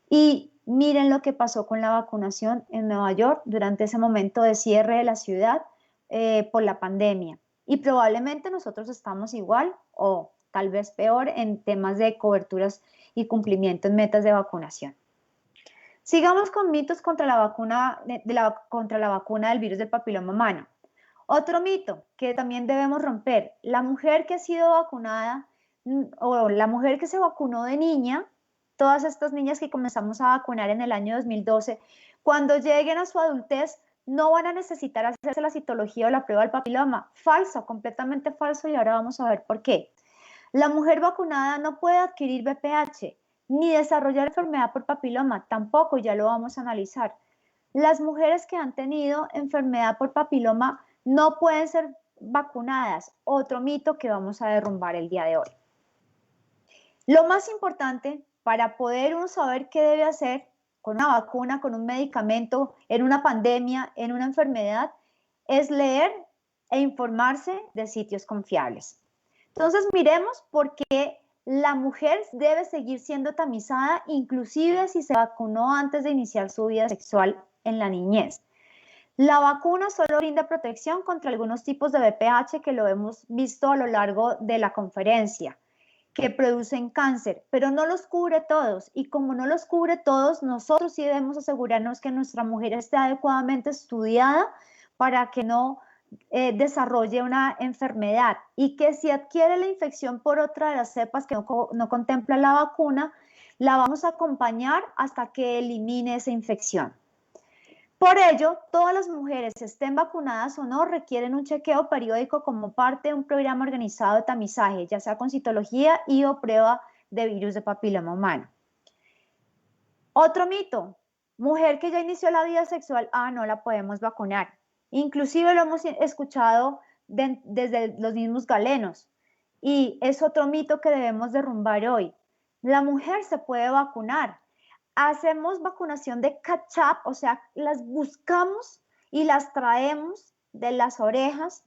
Y miren lo que pasó con la vacunación en Nueva York durante ese momento de cierre de la ciudad por la pandemia. Y probablemente nosotros estamos igual o tal vez peor en temas de coberturas y cumplimiento en metas de vacunación. Sigamos con mitos contra la vacuna, contra la vacuna del virus del papiloma humano. Otro mito que también debemos romper: la mujer que ha sido vacunada o la mujer que se vacunó de niña, todas estas niñas que comenzamos a vacunar en el año 2012, cuando lleguen a su adultez no van a necesitar hacerse la citología o la prueba del papiloma. Falso, completamente falso, y ahora vamos a ver por qué. La mujer vacunada no puede adquirir VPH ni desarrollar enfermedad por papiloma, tampoco, ya lo vamos a analizar. Las mujeres que han tenido enfermedad por papiloma no pueden ser vacunadas, otro mito que vamos a derrumbar el día de hoy. Lo más importante para poder uno saber qué debe hacer con una vacuna, con un medicamento, en una pandemia, en una enfermedad, es leer e informarse de sitios confiables. Entonces miremos por qué la mujer debe seguir siendo tamizada, inclusive si se vacunó antes de iniciar su vida sexual en la niñez. La vacuna solo brinda protección contra algunos tipos de VPH que lo hemos visto a lo largo de la conferencia, que producen cáncer, pero no los cubre todos. Y como no los cubre todos, nosotros sí debemos asegurarnos que nuestra mujer esté adecuadamente estudiada para que no desarrolle una enfermedad, y que si adquiere la infección por otra de las cepas que no contempla la vacuna, la vamos a acompañar hasta que elimine esa infección. Por ello, todas las mujeres, estén vacunadas o no, requieren un chequeo periódico como parte de un programa organizado de tamizaje, ya sea con citología y o prueba de virus de papiloma humano. Otro mito: mujer que ya inició la vida sexual, no la podemos vacunar. Inclusive lo hemos escuchado desde los mismos galenos, y es otro mito que debemos derrumbar hoy. La mujer se puede vacunar. Hacemos vacunación de catch-up, o sea, las buscamos y las traemos de las orejas.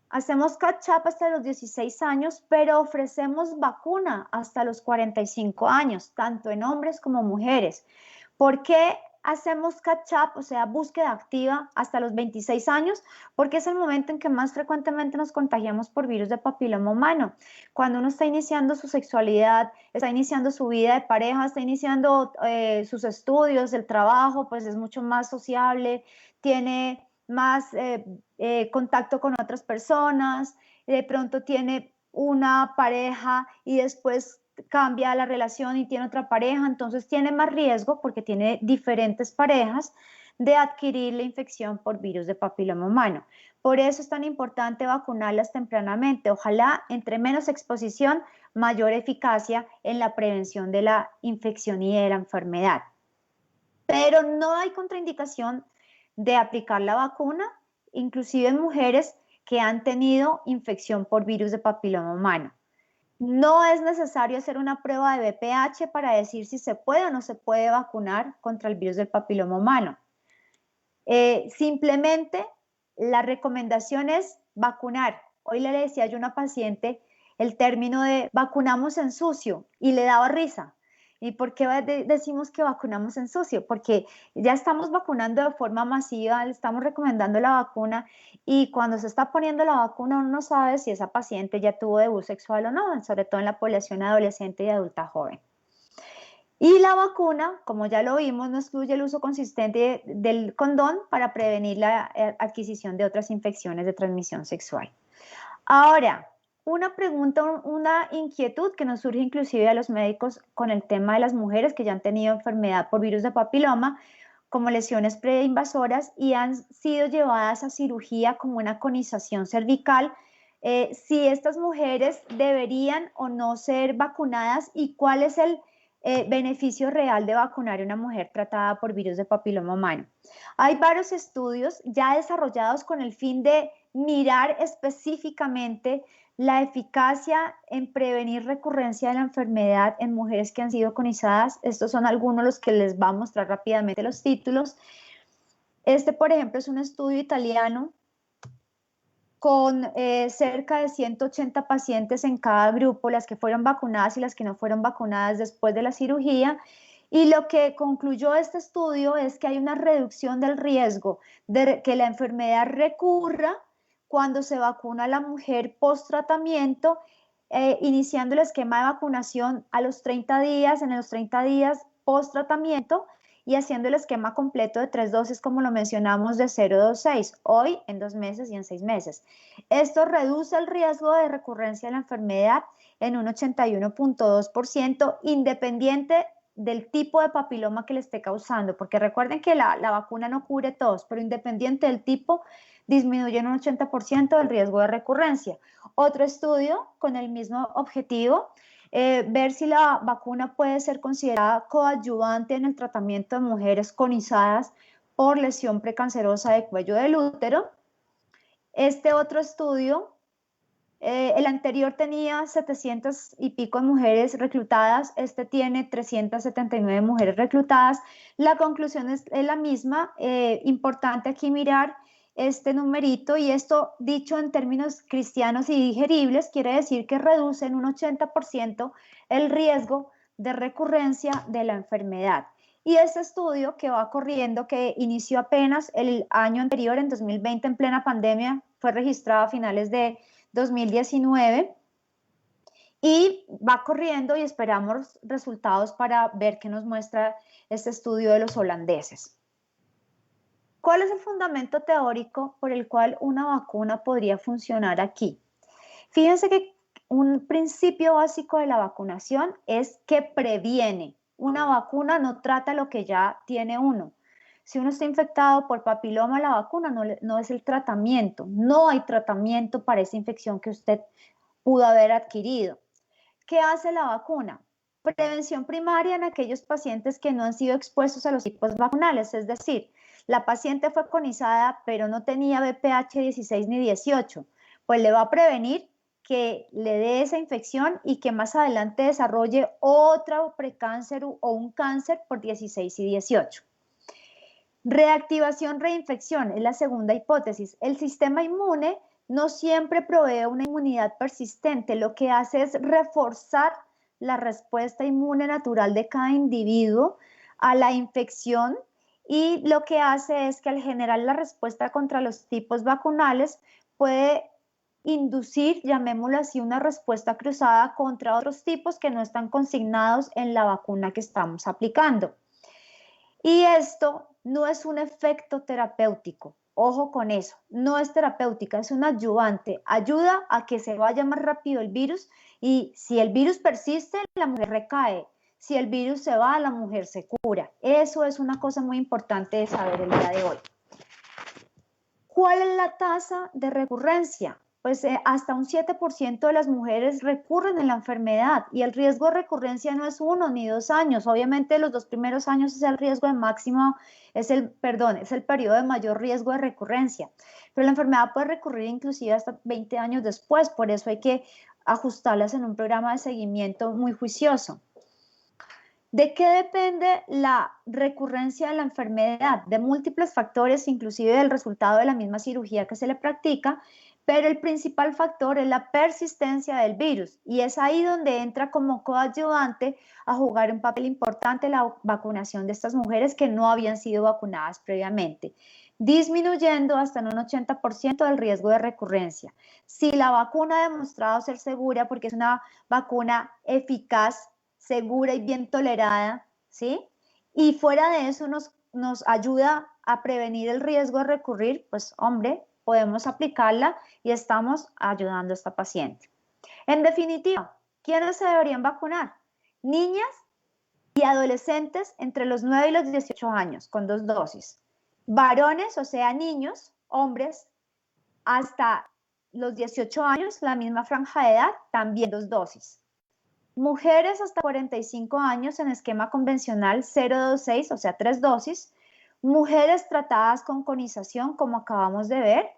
Hacemos catch-up hasta los 16 años, pero ofrecemos vacuna hasta los 45 años, tanto en hombres como mujeres. ¿Por qué hacemos catch-up, o sea, búsqueda activa, hasta los 26 años? Porque es el momento en que más frecuentemente nos contagiamos por virus de papiloma humano. Cuando uno está iniciando su sexualidad, está iniciando su vida de pareja, está iniciando sus estudios, el trabajo, pues es mucho más sociable, tiene más contacto con otras personas, de pronto tiene una pareja y después cambia la relación y tiene otra pareja, entonces tiene más riesgo, porque tiene diferentes parejas, de adquirir la infección por virus de papiloma humano. Por eso es tan importante vacunarlas tempranamente. Ojalá entre menos exposición, mayor eficacia en la prevención de la infección y de la enfermedad. Pero no hay contraindicación de aplicar la vacuna, inclusive en mujeres que han tenido infección por virus de papiloma humano. No es necesario hacer una prueba de VPH para decir si se puede o no se puede vacunar contra el virus del papiloma humano. Simplemente la recomendación es vacunar. Hoy le decía yo a una paciente el término de vacunamos en sucio y le daba risa. ¿Y por qué decimos que vacunamos en sucio? Porque ya estamos vacunando de forma masiva, le estamos recomendando la vacuna y cuando se está poniendo la vacuna uno no sabe si esa paciente ya tuvo debut sexual o no, sobre todo en la población adolescente y adulta joven. Y la vacuna, como ya lo vimos, no excluye el uso consistente del condón para prevenir la adquisición de otras infecciones de transmisión sexual. Ahora, una pregunta, una inquietud que nos surge inclusive a los médicos con el tema de las mujeres que ya han tenido enfermedad por virus de papiloma, como lesiones preinvasoras y han sido llevadas a cirugía como una conización cervical, si estas mujeres deberían o no ser vacunadas y cuál es el beneficio real de vacunar a una mujer tratada por virus de papiloma humano. Hay varios estudios ya desarrollados con el fin de mirar específicamente la eficacia en prevenir recurrencia de la enfermedad en mujeres que han sido conizadas. Estos son algunos de los que les va a mostrar rápidamente los títulos. Este, por ejemplo, es un estudio italiano con cerca de 180 pacientes en cada grupo, las que fueron vacunadas y las que no fueron vacunadas después de la cirugía. Y lo que concluyó este estudio es que hay una reducción del riesgo de que la enfermedad recurra cuando se vacuna a la mujer post-tratamiento, iniciando el esquema de vacunación a los 30 días, en los 30 días post-tratamiento, y haciendo el esquema completo de 3 dosis, como lo mencionamos, de 0,26, hoy en 2 meses y en 6 meses. Esto reduce el riesgo de recurrencia de la enfermedad en un 81.2%, independiente del tipo de papiloma que le esté causando, porque recuerden que la vacuna no cubre todos, pero independiente del tipo, disminuye en un 80% el riesgo de recurrencia. Otro estudio con el mismo objetivo, ver si la vacuna puede ser considerada coadyuvante en el tratamiento de mujeres conizadas por lesión precancerosa de cuello del útero. Este otro estudio, el anterior tenía 700 y pico mujeres reclutadas, este tiene 379 mujeres reclutadas. La conclusión es la misma, importante aquí mirar este numerito, y esto dicho en términos cristianos y digeribles quiere decir que reduce en un 80% el riesgo de recurrencia de la enfermedad. Y este estudio que va corriendo, que inició apenas el año anterior, en 2020, en plena pandemia, fue registrado a finales de 2019 y va corriendo y esperamos resultados para ver qué nos muestra este estudio de los holandeses. ¿Cuál es el fundamento teórico por el cual una vacuna podría funcionar aquí? Fíjense que un principio básico de la vacunación es que previene. Una vacuna no trata lo que ya tiene uno. Si uno está infectado por papiloma, la vacuna no es el tratamiento. No hay tratamiento para esa infección que usted pudo haber adquirido. ¿Qué hace la vacuna? Prevención primaria en aquellos pacientes que no han sido expuestos a los tipos vacunales, es decir, la paciente fue conizada pero no tenía VPH 16 ni 18, pues le va a prevenir que le dé esa infección y que más adelante desarrolle otro precáncer o un cáncer por 16 y 18. Reactivación, reinfección es la segunda hipótesis. El sistema inmune no siempre provee una inmunidad persistente, lo que hace es reforzar la respuesta inmune natural de cada individuo a la infección, y lo que hace es que al generar la respuesta contra los tipos vacunales puede inducir, llamémoslo así, una respuesta cruzada contra otros tipos que no están consignados en la vacuna que estamos aplicando. Y esto no es un efecto terapéutico, ojo con eso, no es terapéutica, es un adyuvante, ayuda a que se vaya más rápido el virus, y si el virus persiste, la mujer recae. Si el virus se va, la mujer se cura. Eso es una cosa muy importante de saber el día de hoy. ¿Cuál es la tasa de recurrencia? pues hasta un 7% de las mujeres recurren en la enfermedad y el riesgo de recurrencia no es 1 ni 2 años. Obviamente los 2 primeros años es el riesgo de máximo, es el periodo de mayor riesgo de recurrencia. Pero la enfermedad puede recurrir inclusive hasta 20 años después, por eso hay que ajustarlas en un programa de seguimiento muy juicioso. ¿De qué depende la recurrencia de la enfermedad? De múltiples factores, inclusive del resultado de la misma cirugía que se le practica, pero el principal factor es la persistencia del virus y es ahí donde entra como coadyuvante a jugar un papel importante la vacunación de estas mujeres que no habían sido vacunadas previamente, disminuyendo hasta en un 80% del riesgo de recurrencia. Si la vacuna ha demostrado ser segura porque es una vacuna eficaz, segura y bien tolerada, ¿sí? Y fuera de eso nos ayuda a prevenir el riesgo de recurrir, pues hombre, podemos aplicarla y estamos ayudando a esta paciente. En definitiva, ¿quiénes se deberían vacunar? Niñas y adolescentes entre los 9 y los 18 años con 2 dosis. Varones, o sea, niños, hombres, hasta los 18 años, la misma franja de edad, también 2 dosis. Mujeres hasta 45 años en esquema convencional 026, o sea, 3 dosis. Mujeres tratadas con conización, como acabamos de ver.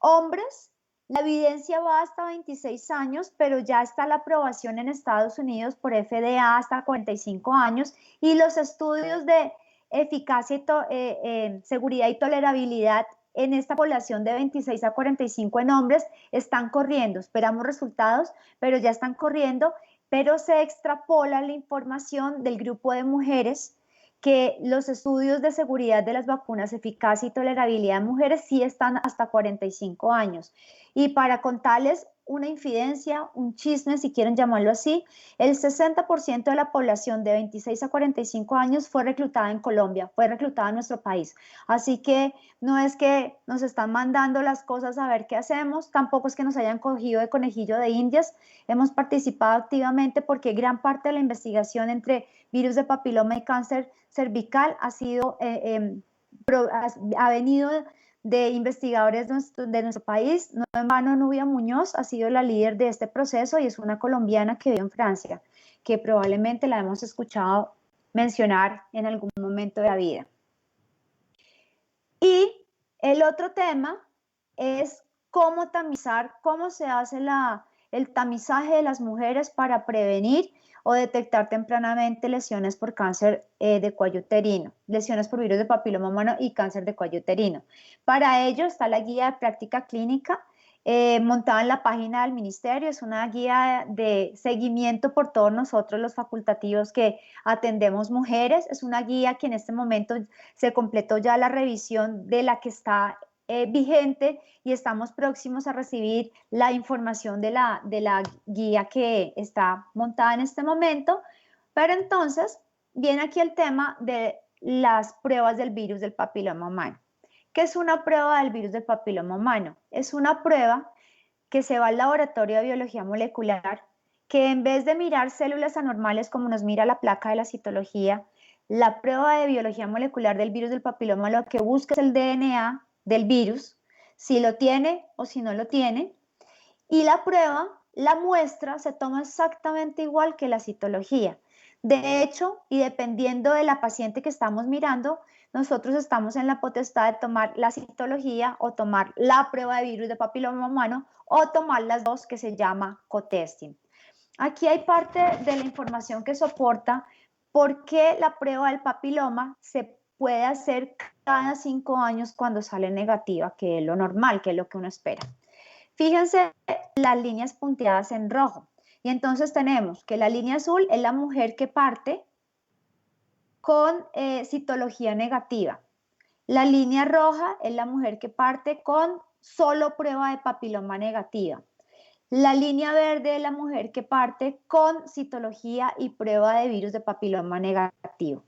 Hombres, la evidencia va hasta 26 años, pero ya está la aprobación en Estados Unidos por FDA hasta 45 años y los estudios de eficacia y seguridad y tolerabilidad en esta población de 26 a 45 en hombres están corriendo. Esperamos resultados, pero ya están corriendo, pero se extrapola la información del grupo de mujeres que los estudios de seguridad de las vacunas, eficacia y tolerabilidad en mujeres sí están hasta 45 años. Y para contarles una infidencia, un chisme, si quieren llamarlo así, el 60% de la población de 26 a 45 años fue reclutada en Colombia, fue reclutada en nuestro país. Así que no es que nos están mandando las cosas a ver qué hacemos, tampoco es que nos hayan cogido de conejillo de indias. Hemos participado activamente porque gran parte de la investigación entre virus de papiloma y cáncer cervical ha venido de investigadores de nuestro país. No en vano, Nubia Muñoz ha sido la líder de este proceso y es una colombiana que vive en Francia, que probablemente la hemos escuchado mencionar en algún momento de la vida. Y el otro tema es cómo tamizar, cómo se hace el tamizaje de las mujeres para prevenir o detectar tempranamente lesiones por cáncer de cuello uterino, lesiones por virus de papiloma humano y cáncer de cuello uterino. Para ello está la guía de práctica clínica montada en la página del ministerio. Es una guía de seguimiento por todos nosotros los facultativos que atendemos mujeres. Es una guía que en este momento se completó ya la revisión de la que está vigente y estamos próximos a recibir la información de la guía que está montada en este momento. Pero entonces viene aquí el tema de las pruebas del virus del papiloma humano. ¿Qué es una prueba del virus del papiloma humano? Es una prueba que se va al laboratorio de biología molecular, que en vez de mirar células anormales como nos mira la placa de la citología, la prueba de biología molecular del virus del papiloma lo que busca es el DNA del virus, si lo tiene o si no lo tiene, y la prueba, la muestra, se toma exactamente igual que la citología. De hecho, y dependiendo de la paciente que estamos mirando, nosotros estamos en la potestad de tomar la citología o tomar la prueba de virus de papiloma humano o tomar las dos, que se llama co-testing. Aquí hay parte de la información que soporta por qué la prueba del papiloma se puede hacer cada 5 años cuando sale negativa, que es lo normal, que es lo que uno espera. Fíjense las líneas punteadas en rojo. Y entonces tenemos que la línea azul es la mujer que parte con citología negativa. La línea roja es la mujer que parte con solo prueba de papiloma negativa. La línea verde es la mujer que parte con citología y prueba de virus de papiloma negativo.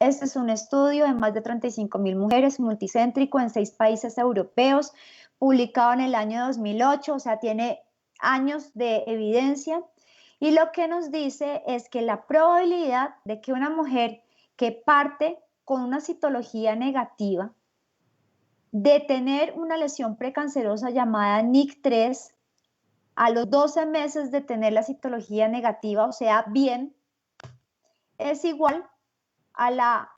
Este es un estudio de más de 35.000 mujeres, multicéntrico en 6 países europeos, publicado en el año 2008, o sea, tiene años de evidencia. Y lo que nos dice es que la probabilidad de que una mujer que parte con una citología negativa, de tener una lesión precancerosa llamada NIC3, a los 12 meses de tener la citología negativa, o sea, bien, es igual a la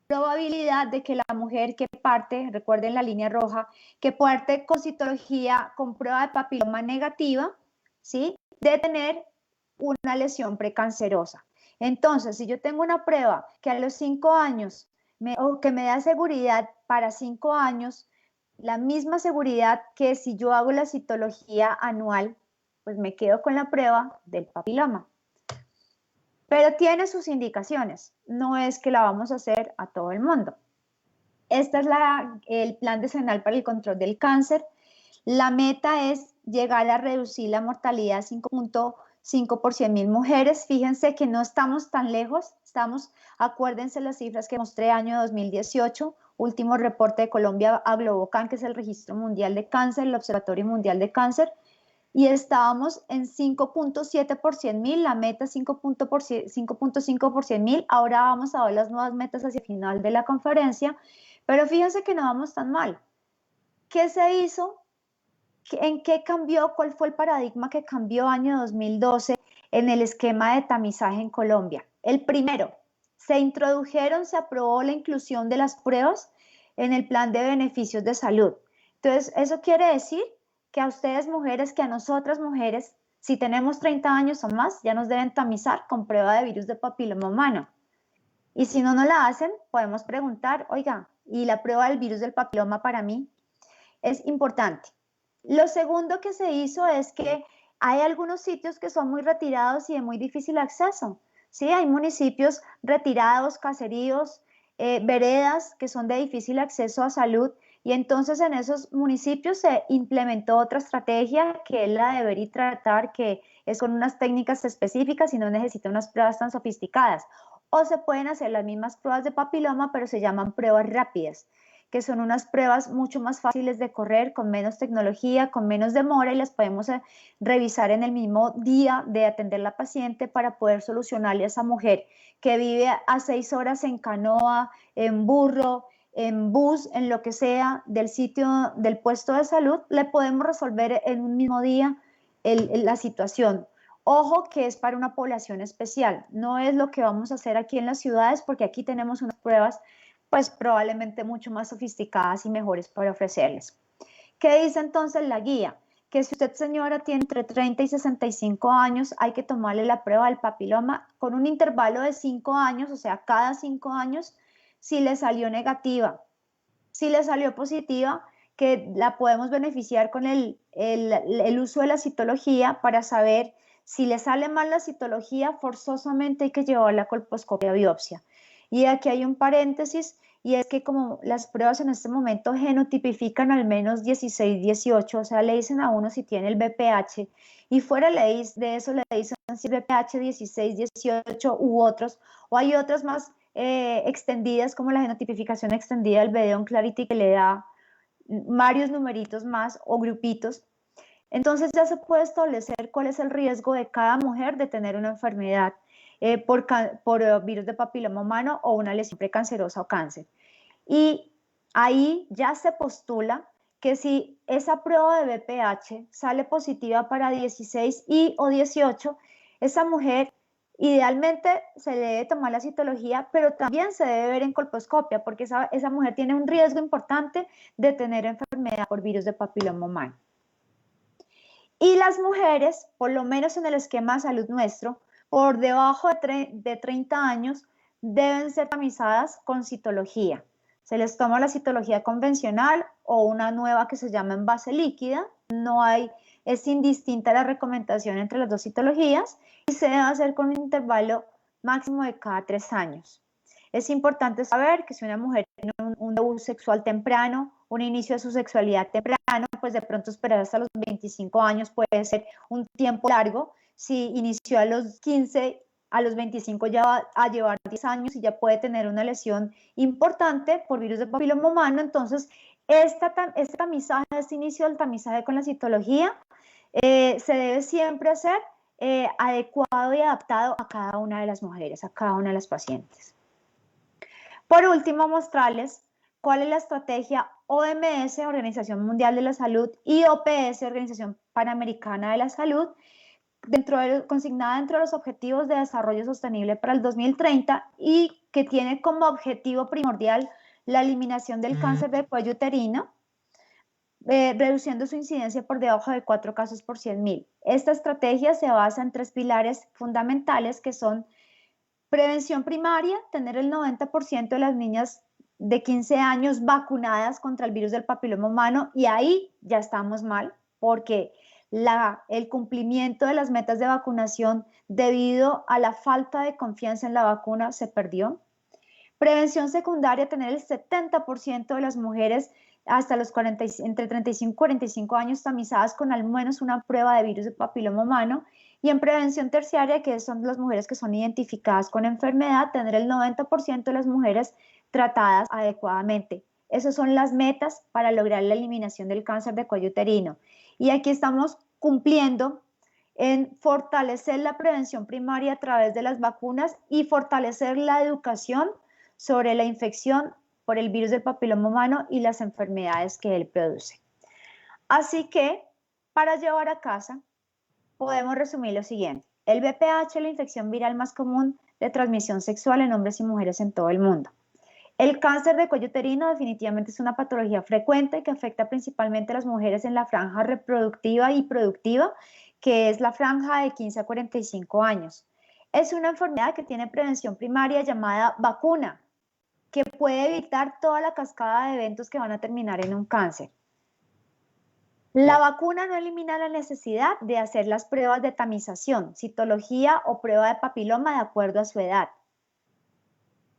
probabilidad de que la mujer que parte, recuerden la línea roja, que parte con citología con prueba de papiloma negativa, ¿sí? De tener una lesión precancerosa. Entonces, si yo tengo una prueba que a los 5 años, o que me da seguridad para 5 años, la misma seguridad que si yo hago la citología anual, pues me quedo con la prueba del papiloma. Pero tiene sus indicaciones, no es que la vamos a hacer a todo el mundo. Este es el Plan Decenal para el Control del Cáncer. La meta es llegar a reducir la mortalidad a 5.5 por 100.000 mujeres. Fíjense que no estamos tan lejos, acuérdense las cifras que mostré año 2018, último reporte de Colombia a Globocan, que es el Registro Mundial de Cáncer, el Observatorio Mundial de Cáncer, y estábamos en 5.7 por 100.000, la meta 5.5 por 100.000, ahora vamos a ver las nuevas metas hacia el final de la conferencia, pero fíjense que no vamos tan mal. ¿Qué se hizo? ¿En qué cambió? ¿Cuál fue el paradigma que cambió año 2012 en el esquema de tamizaje en Colombia? El primero, se aprobó la inclusión de las pruebas en el plan de beneficios de salud. Entonces, eso quiere decir que a ustedes mujeres, que a nosotras mujeres, si tenemos 30 años o más, ya nos deben tamizar con prueba de virus de papiloma humano. Y si no la hacen, podemos preguntar, oiga, ¿y la prueba del virus del papiloma para mí? Es importante. Lo segundo que se hizo es que hay algunos sitios que son muy retirados y de muy difícil acceso. Sí, hay municipios retirados, caseríos, veredas que son de difícil acceso a salud, y entonces en esos municipios se implementó otra estrategia que es la de ver y tratar, que es con unas técnicas específicas y no necesita unas pruebas tan sofisticadas. O se pueden hacer las mismas pruebas de papiloma, pero se llaman pruebas rápidas, que son unas pruebas mucho más fáciles de correr, con menos tecnología, con menos demora, y las podemos revisar en el mismo día de atender a la paciente para poder solucionarle a esa mujer que vive a 6 horas en canoa, en burro, en bus, en lo que sea, del sitio, del puesto de salud, le podemos resolver en un mismo día la situación. Ojo que es para una población especial, no es lo que vamos a hacer aquí en las ciudades, porque aquí tenemos unas pruebas pues probablemente mucho más sofisticadas y mejores para ofrecerles. ¿Qué dice entonces la guía? Que si usted, señora, tiene entre 30 y 65 años, hay que tomarle la prueba del papiloma con un intervalo de 5 años, o sea, cada 5 años, si le salió negativa. Si le salió positiva, que la podemos beneficiar con el uso de la citología para saber si le sale mal la citología, forzosamente hay que llevar la colposcopia a biopsia. Y aquí hay un paréntesis, y es que como las pruebas en este momento genotipifican al menos 16, 18, o sea, le dicen a uno si tiene el BPH, y fuera de eso le dicen si el BPH 16, 18 u otros, o hay otras más extendidas, como la genotipificación extendida del Bedeon Clarity, que le da varios numeritos más o grupitos. Entonces ya se puede establecer cuál es el riesgo de cada mujer de tener una enfermedad por virus de papiloma humano o una lesión precancerosa o cáncer. Y ahí ya se postula que si esa prueba de BPH sale positiva para 16 o 18, esa mujer idealmente se le debe tomar la citología, pero también se debe ver en colposcopia, porque esa mujer tiene un riesgo importante de tener enfermedad por virus de papiloma humano. Y las mujeres, por lo menos en el esquema de salud nuestro, por debajo de 30 años, deben ser tamizadas con citología. Se les toma la citología convencional o una nueva que se llama en base líquida. Es indistinta la recomendación entre las dos citologías, y se debe hacer con un intervalo máximo de cada 3 años. Es importante saber que si una mujer tiene un debut sexual temprano, un inicio de su sexualidad temprano, pues de pronto esperar hasta los 25 años puede ser un tiempo largo. Si inició a los 15, a los 25 ya va a llevar 10 años y ya puede tener una lesión importante por virus de papiloma humano. Entonces, este tamizaje, este inicio del tamizaje con la citología se debe siempre hacer adecuado y adaptado a cada una de las mujeres, a cada una de las pacientes. Por último, mostrarles cuál es la estrategia OMS, Organización Mundial de la Salud, y OPS, Organización Panamericana de la Salud, consignada dentro de los Objetivos de Desarrollo Sostenible para el 2030 y que tiene como objetivo primordial la eliminación del cáncer del cuello uterino, reduciendo su incidencia por debajo de 4 casos por 100.000. Esta estrategia se basa en 3 pilares fundamentales que son prevención primaria, tener el 90% de las niñas de 15 años vacunadas contra el virus del papiloma humano, y ahí ya estamos mal porque el cumplimiento de las metas de vacunación debido a la falta de confianza en la vacuna se perdió. Prevención secundaria, tener el 70% de las mujeres hasta los entre 35 y 45 años tamizadas con al menos una prueba de virus de papiloma humano. Y en prevención terciaria, que son las mujeres que son identificadas con enfermedad, tener el 90% de las mujeres tratadas adecuadamente. Esas son las metas para lograr la eliminación del cáncer de cuello uterino. Y aquí estamos cumpliendo en fortalecer la prevención primaria a través de las vacunas y fortalecer la educación sobre la infección por el virus del papiloma humano y las enfermedades que él produce. Así que, para llevar a casa, podemos resumir lo siguiente. El VPH es la infección viral más común de transmisión sexual en hombres y mujeres en todo el mundo. El cáncer de cuello uterino definitivamente es una patología frecuente que afecta principalmente a las mujeres en la franja reproductiva y productiva, que es la franja de 15 a 45 años. Es una enfermedad que tiene prevención primaria llamada vacuna, que puede evitar toda la cascada de eventos que van a terminar en un cáncer. La vacuna no elimina la necesidad de hacer las pruebas de tamización, citología o prueba de papiloma de acuerdo a su edad.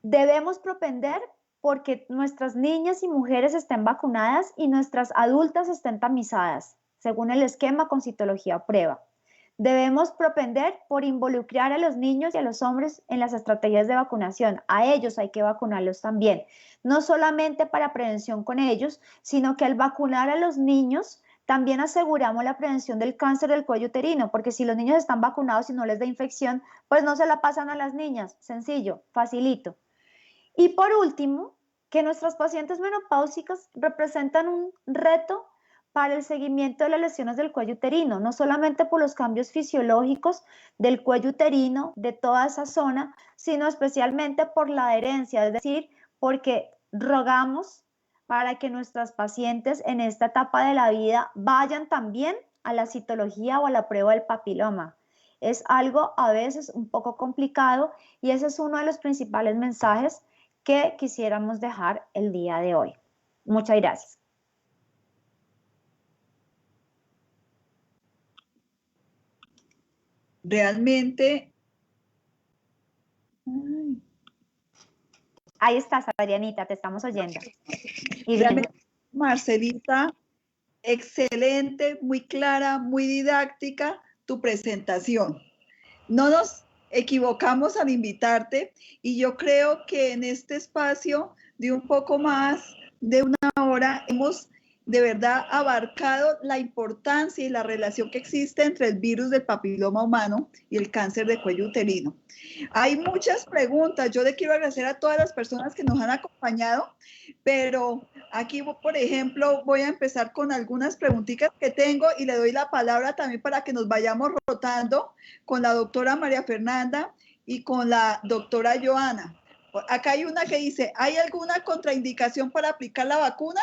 Debemos propender porque nuestras niñas y mujeres estén vacunadas y nuestras adultas estén tamizadas, según el esquema con citología o prueba. Debemos propender por involucrar a los niños y a los hombres en las estrategias de vacunación. A ellos hay que vacunarlos también, no solamente para prevención con ellos, sino que al vacunar a los niños también aseguramos la prevención del cáncer del cuello uterino, porque si los niños están vacunados y no les da infección, pues no se la pasan a las niñas. Sencillo, facilito. Y por último, que nuestras pacientes menopáusicas representan un reto para el seguimiento de las lesiones del cuello uterino, no solamente por los cambios fisiológicos del cuello uterino, de toda esa zona, sino especialmente por la adherencia, es decir, porque rogamos para que nuestras pacientes en esta etapa de la vida vayan también a la citología o a la prueba del papiloma. Es algo a veces un poco complicado y ese es uno de los principales mensajes que quisiéramos dejar el día de hoy. Muchas gracias. Realmente... Ahí estás, Adrianita, te estamos oyendo. Y realmente, Marcelita, excelente, muy clara, muy didáctica tu presentación. No nos equivocamos al invitarte y yo creo que en este espacio de un poco más de una hora hemos de verdad abarcado la importancia y la relación que existe entre el virus del papiloma humano y el cáncer de cuello uterino. Hay muchas preguntas, yo le quiero agradecer a todas las personas que nos han acompañado, pero aquí, por ejemplo, voy a empezar con algunas preguntitas que tengo y le doy la palabra también para que nos vayamos rotando con la doctora María Fernanda y con la doctora Joana. Acá hay una que dice, ¿hay alguna contraindicación para aplicar la vacuna?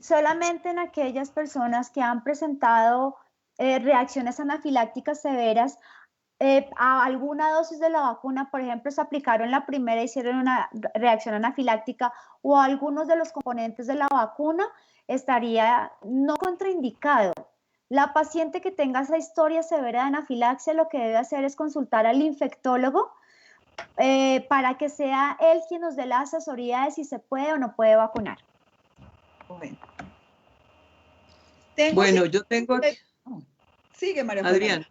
Solamente en aquellas personas que han presentado reacciones anafilácticas severas a alguna dosis de la vacuna, por ejemplo, se aplicaron la primera y hicieron una reacción anafiláctica, o algunos de los componentes de la vacuna, estaría no contraindicado. La paciente que tenga esa historia severa de anafilaxia, lo que debe hacer es consultar al infectólogo para que sea él quien nos dé la asesoría de si se puede o no puede vacunar. Bueno, yo tengo aquí... Sigue, María Adrián.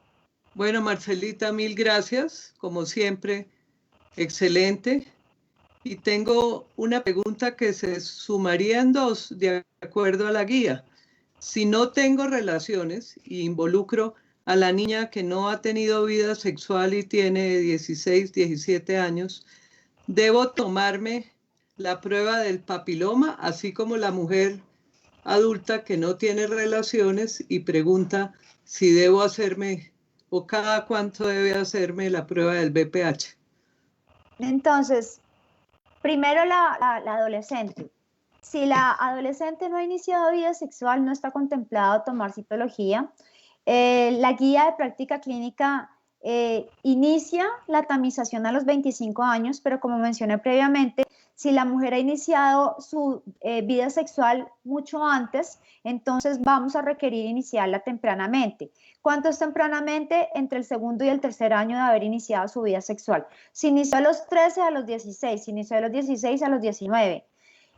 Bueno, Marcelita, mil gracias, como siempre, excelente. Y tengo una pregunta que se sumaría en dos, de acuerdo a la guía. Si no tengo relaciones y involucro a la niña que no ha tenido vida sexual y tiene 16, 17 años, ¿debo tomarme la prueba del papiloma, así como la mujer adulta que no tiene relaciones y pregunta si debo hacerme o cada cuánto debe hacerme la prueba del VPH. Entonces, primero la adolescente. Si la adolescente no ha iniciado vida sexual, no está contemplado tomar citología. La guía de práctica clínica inicia la tamización a los 25 años, pero como mencioné previamente, si la mujer ha iniciado su vida sexual mucho antes, entonces vamos a requerir iniciarla tempranamente. ¿Cuánto es tempranamente? Entre el segundo y el tercer año de haber iniciado su vida sexual. Si inició a los 13, a los 16, si inició a los 16, a los 19.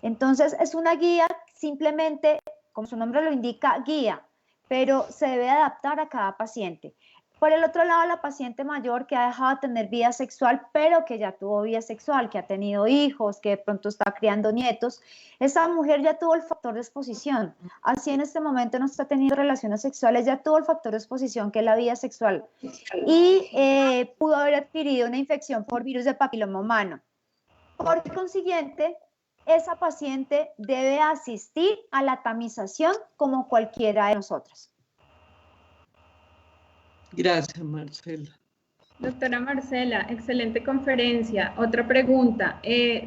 Entonces es una guía simplemente, como su nombre lo indica, guía, pero se debe adaptar a cada paciente. Por el otro lado, la paciente mayor que ha dejado de tener vida sexual, pero que ya tuvo vida sexual, que ha tenido hijos, que de pronto está criando nietos, esa mujer ya tuvo el factor de exposición. Así en este momento no está teniendo relaciones sexuales, ya tuvo el factor de exposición que es la vida sexual y pudo haber adquirido una infección por virus de papiloma humano. Por consiguiente, esa paciente debe asistir a la tamización como cualquiera de nosotras. Gracias, Marcela. Doctora Marcela, excelente conferencia. Otra pregunta,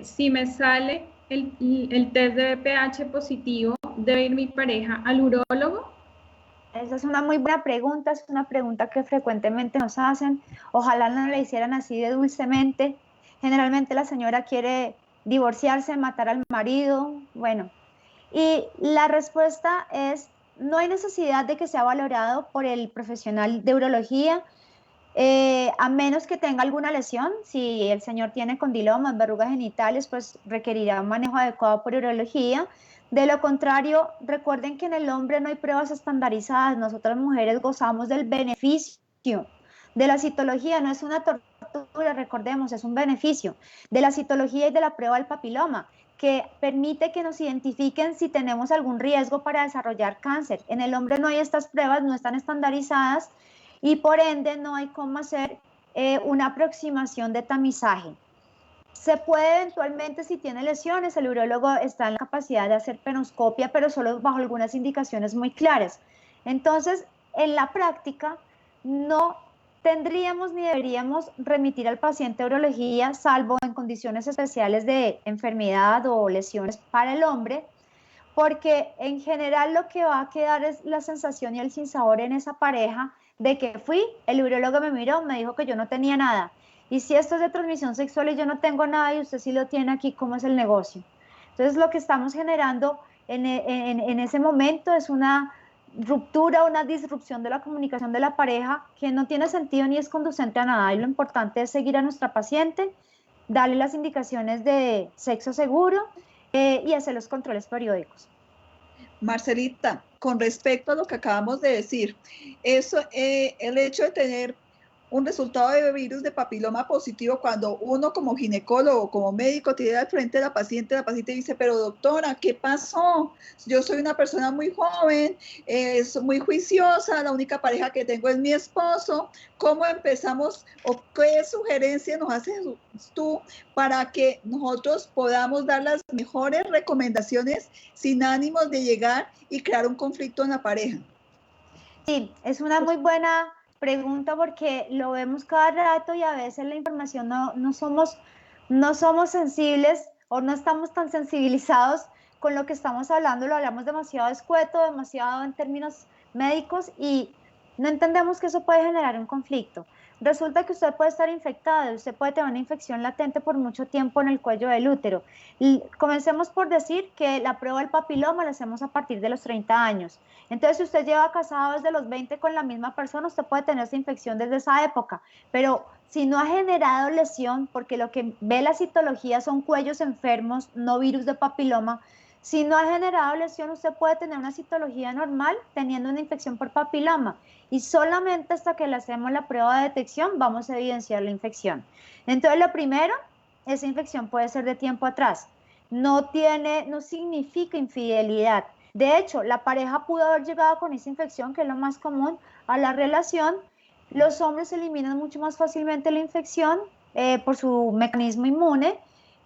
si me sale el test de VPH positivo, ¿debe ir mi pareja al urólogo? Esa es una muy buena pregunta, es una pregunta que frecuentemente nos hacen. Ojalá no la hicieran así de dulcemente. Generalmente la señora quiere divorciarse, matar al marido, bueno. Y la respuesta es, no hay necesidad de que sea valorado por el profesional de urología, a menos que tenga alguna lesión. Si el señor tiene condilomas, verrugas genitales, pues requerirá un manejo adecuado por urología. De lo contrario, recuerden que en el hombre no hay pruebas estandarizadas. Nosotras mujeres gozamos del beneficio de la citología, no es una tortura, recordemos, es un beneficio de la citología y de la prueba del papiloma, que permite que nos identifiquen si tenemos algún riesgo para desarrollar cáncer. En el hombre no hay estas pruebas, no están estandarizadas y por ende no hay cómo hacer una aproximación de tamizaje. Se puede eventualmente, si tiene lesiones, el urólogo está en la capacidad de hacer penoscopia, pero solo bajo algunas indicaciones muy claras. Entonces, en la práctica, no tendríamos ni deberíamos remitir al paciente a urología, salvo en condiciones especiales de enfermedad o lesiones para el hombre, porque en general lo que va a quedar es la sensación y el sinsabor en esa pareja de que fui, el urólogo me miró, me dijo que yo no tenía nada. Y si esto es de transmisión sexual y yo no tengo nada y usted sí lo tiene aquí, ¿cómo es el negocio? Entonces lo que estamos generando en ese momento es una ruptura, una disrupción de la comunicación de la pareja que no tiene sentido ni es conducente a nada. Y lo importante es seguir a nuestra paciente, darle las indicaciones de sexo seguro y hacer los controles periódicos. Marcelita, con respecto a lo que acabamos de decir, eso, el hecho de tener un resultado de virus de papiloma positivo, cuando uno como ginecólogo, como médico, tiene al frente a la paciente dice, pero doctora, ¿qué pasó? Yo soy una persona muy joven, muy juiciosa, la única pareja que tengo es mi esposo. ¿Cómo empezamos o qué sugerencia nos haces tú para que nosotros podamos dar las mejores recomendaciones sin ánimos de llegar y crear un conflicto en la pareja? Sí, es una muy buena pregunta porque lo vemos cada rato y a veces la información no somos sensibles o no estamos tan sensibilizados con lo que estamos hablando, lo hablamos demasiado escueto, demasiado en términos médicos y no entendemos que eso puede generar un conflicto. Resulta que usted puede estar infectado, usted puede tener una infección latente por mucho tiempo en el cuello del útero. Y comencemos por decir que la prueba del papiloma la hacemos a partir de los 30 años. Entonces, si usted lleva casado desde los 20 con la misma persona, usted puede tener esa infección desde esa época. Pero si no ha generado lesión, porque lo que ve la citología son cuellos enfermos, no virus de papiloma, si no ha generado lesión, usted puede tener una citología normal teniendo una infección por papiloma y solamente hasta que le hacemos la prueba de detección vamos a evidenciar la infección. Entonces, lo primero, esa infección puede ser de tiempo atrás. No significa infidelidad. De hecho, la pareja pudo haber llegado con esa infección, que es lo más común, a la relación. Los hombres eliminan mucho más fácilmente la infección por su mecanismo inmune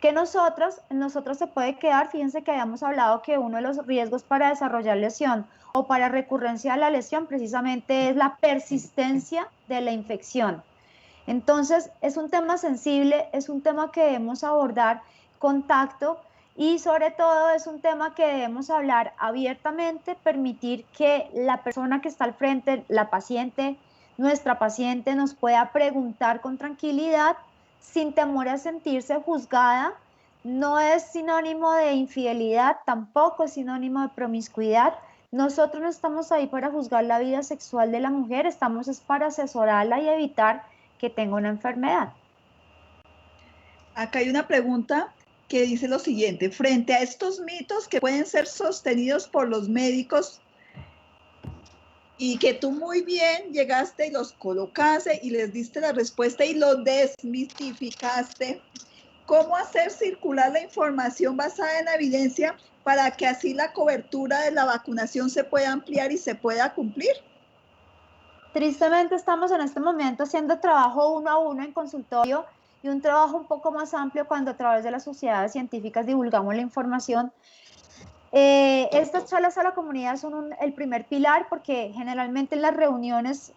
que nosotros se puede quedar, fíjense que habíamos hablado que uno de los riesgos para desarrollar lesión o para recurrencia de la lesión precisamente es la persistencia de la infección. Entonces, es un tema sensible, es un tema que debemos abordar con tacto y sobre todo es un tema que debemos hablar abiertamente, permitir que la persona que está al frente, la paciente, nuestra paciente, nos pueda preguntar con tranquilidad, sin temor a sentirse juzgada. No es sinónimo de infidelidad, tampoco es sinónimo de promiscuidad. Nosotros no estamos ahí para juzgar la vida sexual de la mujer, estamos es para asesorarla y evitar que tenga una enfermedad. Acá hay una pregunta que dice lo siguiente: frente a estos mitos que pueden ser sostenidos por los médicos y que tú muy bien llegaste y los colocaste y les diste la respuesta y lo desmitificaste, ¿cómo hacer circular la información basada en la evidencia para que así la cobertura de la vacunación se pueda ampliar y se pueda cumplir? Tristemente estamos en este momento haciendo trabajo uno a uno en consultorio y un trabajo un poco más amplio cuando a través de las sociedades científicas divulgamos la información. Estas charlas a la comunidad son el primer pilar porque generalmente en las reuniones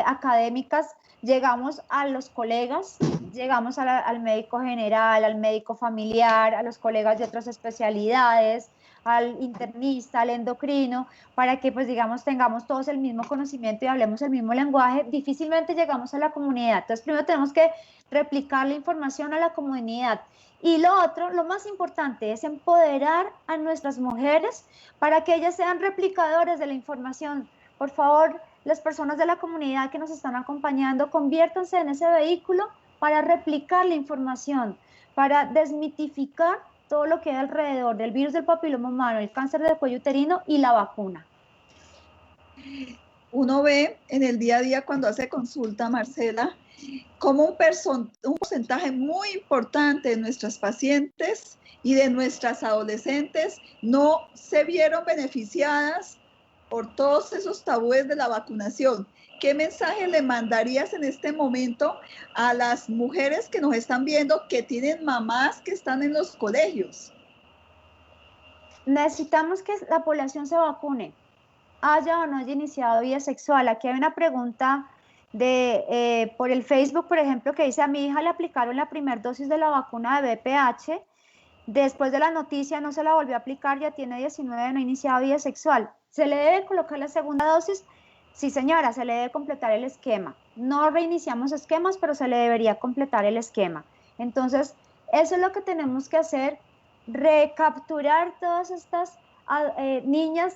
académicas llegamos a los colegas, llegamos al médico general, al médico familiar, a los colegas de otras especialidades, al internista, al endocrino, para que pues digamos tengamos todos el mismo conocimiento y hablemos el mismo lenguaje. Difícilmente llegamos a la comunidad, entonces primero tenemos que replicar la información a la comunidad. Y lo otro, lo más importante, es empoderar a nuestras mujeres para que ellas sean replicadores de la información. Por favor, las personas de la comunidad que nos están acompañando, conviértanse en ese vehículo para replicar la información, para desmitificar todo lo que hay alrededor del virus del papiloma humano, el cáncer del cuello uterino y la vacuna. Uno ve en el día a día cuando hace consulta, Marcela, como un porcentaje muy importante de nuestras pacientes y de nuestras adolescentes no se vieron beneficiadas por todos esos tabúes de la vacunación. ¿Qué mensaje le mandarías en este momento a las mujeres que nos están viendo, que tienen mamás que están en los colegios? Necesitamos que la población se vacune, haya o no haya iniciado vida sexual. Aquí hay una pregunta por el Facebook, por ejemplo, que dice: a mi hija le aplicaron la primera dosis de la vacuna de VPH, después de la noticia no se la volvió a aplicar, ya tiene 19, no ha iniciado vida sexual. ¿Se le debe colocar la segunda dosis? Sí, señora, se le debe completar el esquema. No reiniciamos esquemas, pero se le debería completar el esquema. Entonces, eso es lo que tenemos que hacer, recapturar todas estas niñas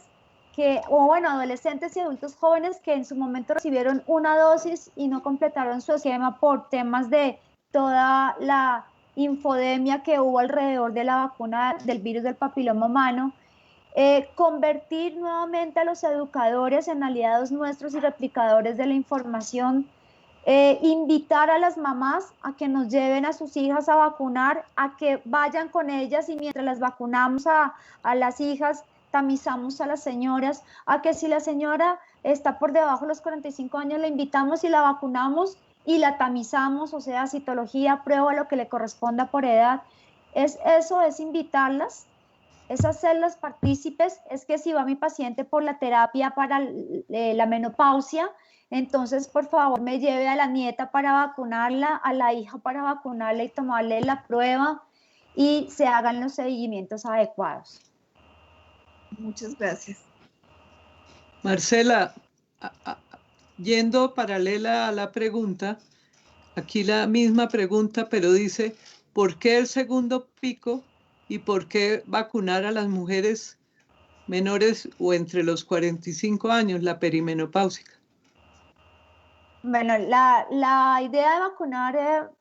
adolescentes y adultos jóvenes que en su momento recibieron una dosis y no completaron su esquema por temas de toda la infodemia que hubo alrededor de la vacuna del virus del papiloma humano. Convertir nuevamente a los educadores en aliados nuestros y replicadores de la información, invitar a las mamás a que nos lleven a sus hijas a vacunar, a que vayan con ellas y mientras las vacunamos a las hijas, tamizamos a las señoras, a que si la señora está por debajo de los 45 años, la invitamos y la vacunamos y la tamizamos, o sea, citología, prueba lo que le corresponda por edad. Es invitarlas, es hacerlas partícipes. Es que si va mi paciente por la terapia para la menopausia, entonces por favor me lleve a la nieta para vacunarla, a la hija para vacunarla y tomarle la prueba y se hagan los seguimientos adecuados. Muchas gracias. Marcela, yendo paralela a la pregunta, aquí la misma pregunta, pero dice: ¿por qué el segundo pico y por qué vacunar a las mujeres menores o entre los 45 años, la perimenopáusica? Bueno, la idea de vacunar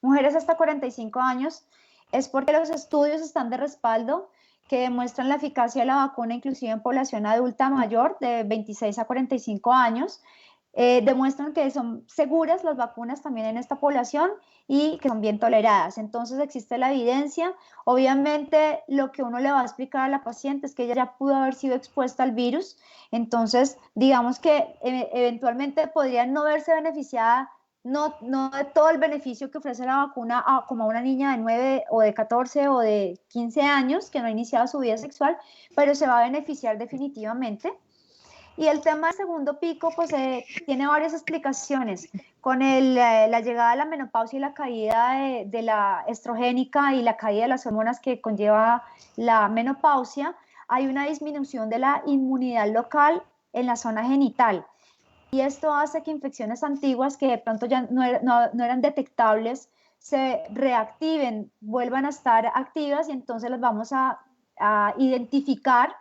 mujeres hasta 45 años es porque los estudios están de respaldo que demuestran la eficacia de la vacuna, inclusive en población adulta mayor de 26 a 45 años. Demuestran que son seguras las vacunas también en esta población y que son bien toleradas. Entonces existe la evidencia. Obviamente lo que uno le va a explicar a la paciente es que ella ya pudo haber sido expuesta al virus. Entonces digamos que eventualmente podría no verse beneficiada no de todo el beneficio que ofrece la vacuna como a una niña de 9 o de 14 o de 15 años que no ha iniciado su vida sexual, pero se va a beneficiar definitivamente. Y el tema del segundo pico, pues tiene varias explicaciones. Con la llegada de la menopausia y la caída de la estrogénica y la caída de las hormonas que conlleva la menopausia, hay una disminución de la inmunidad local en la zona genital. Y esto hace que infecciones antiguas que de pronto ya no eran detectables se reactiven, vuelvan a estar activas y entonces las vamos a identificar.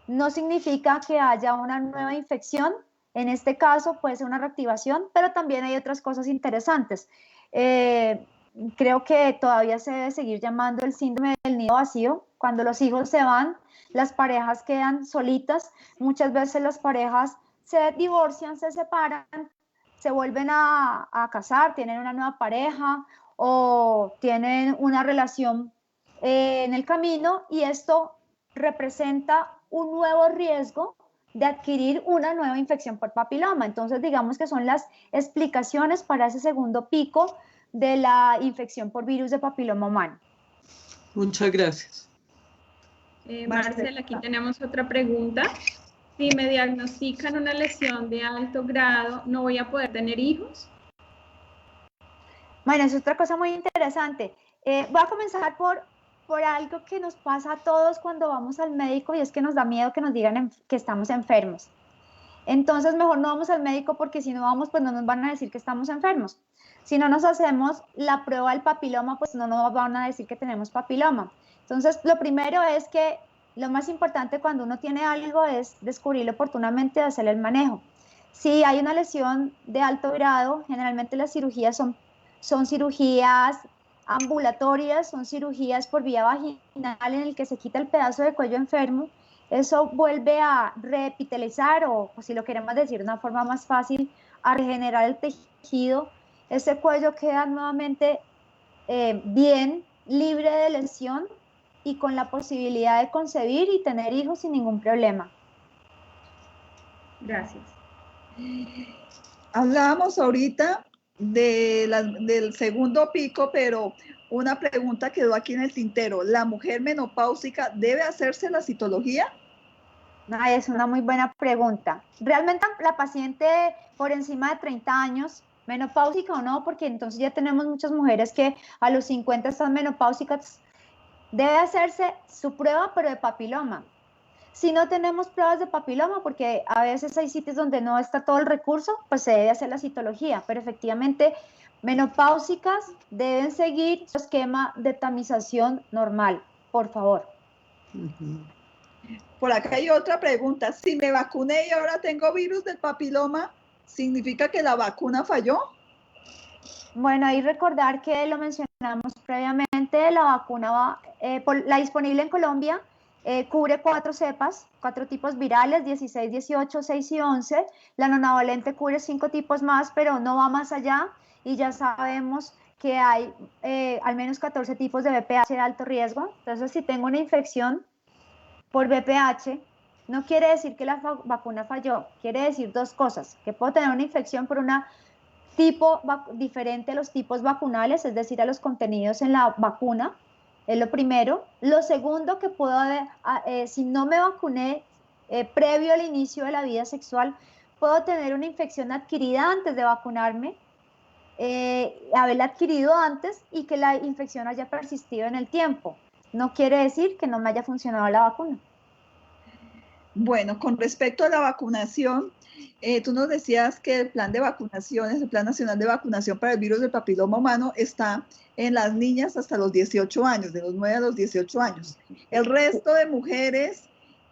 No significa que haya una nueva infección, en este caso puede ser una reactivación, pero también hay otras cosas interesantes. Creo que todavía se debe seguir llamando el síndrome del nido vacío. Cuando los hijos se van, las parejas quedan solitas, muchas veces las parejas se divorcian, se separan, se vuelven a casar, tienen una nueva pareja o tienen una relación en el camino y esto representa un nuevo riesgo de adquirir una nueva infección por papiloma. Entonces, digamos que son las explicaciones para ese segundo pico de la infección por virus de papiloma humano. Muchas gracias. Marcela, aquí tenemos otra pregunta. Si me diagnostican una lesión de alto grado, ¿no voy a poder tener hijos? Bueno, es otra cosa muy interesante. Voy a comenzar por algo que nos pasa a todos cuando vamos al médico y es que nos da miedo que nos digan que estamos enfermos. Entonces mejor no vamos al médico porque si no vamos pues no nos van a decir que estamos enfermos. Si no nos hacemos la prueba del papiloma pues no nos van a decir que tenemos papiloma. Entonces lo primero es que lo más importante cuando uno tiene algo es descubrirlo oportunamente y hacer el manejo. Si hay una lesión de alto grado, generalmente las cirugías son cirugías ambulatorias, son cirugías por vía vaginal en el que se quita el pedazo de cuello enfermo. Eso vuelve a reepitelizar o si lo queremos decir de una forma más fácil, a regenerar el tejido. Ese cuello queda nuevamente bien, libre de lesión y con la posibilidad de concebir y tener hijos sin ningún problema. Gracias. Hablábamos ahorita del segundo pico, pero una pregunta quedó aquí en el tintero. ¿La mujer menopáusica debe hacerse la citología? Es una muy buena pregunta. Realmente la paciente por encima de 30 años, menopáusica o no, porque entonces ya tenemos muchas mujeres que a los 50 están menopáusicas, debe hacerse su prueba, pero de papiloma. Si no tenemos pruebas de papiloma, porque a veces hay sitios donde no está todo el recurso, pues se debe hacer la citología, pero efectivamente menopáusicas deben seguir su esquema de tamización normal, por favor. Por acá hay otra pregunta. Si me vacuné y ahora tengo virus del papiloma, ¿significa que la vacuna falló? Bueno, ahí recordar que lo mencionamos previamente, la vacuna la disponible en Colombia cubre 4 cepas, 4 tipos virales, 16, 18, 6 y 11. La nonavalente cubre 5 tipos más, pero no va más allá y ya sabemos que hay al menos 14 tipos de VPH de alto riesgo. Entonces, si tengo una infección por VPH, no quiere decir que la vacuna falló, quiere decir dos cosas, que puedo tener una infección por una tipo diferente a los tipos vacunales, es decir, a los contenidos en la vacuna, es lo primero. Lo segundo que puedo, si no me vacuné previo al inicio de la vida sexual, puedo tener una infección adquirida antes de vacunarme, haberla adquirido antes y que la infección haya persistido en el tiempo. No quiere decir que no me haya funcionado la vacuna. Bueno, con respecto a la vacunación, tú nos decías que el plan de vacunaciones, el Plan Nacional de Vacunación para el Virus del Papiloma Humano está en las niñas hasta los 18 años, de los 9 a los 18 años. El resto de mujeres,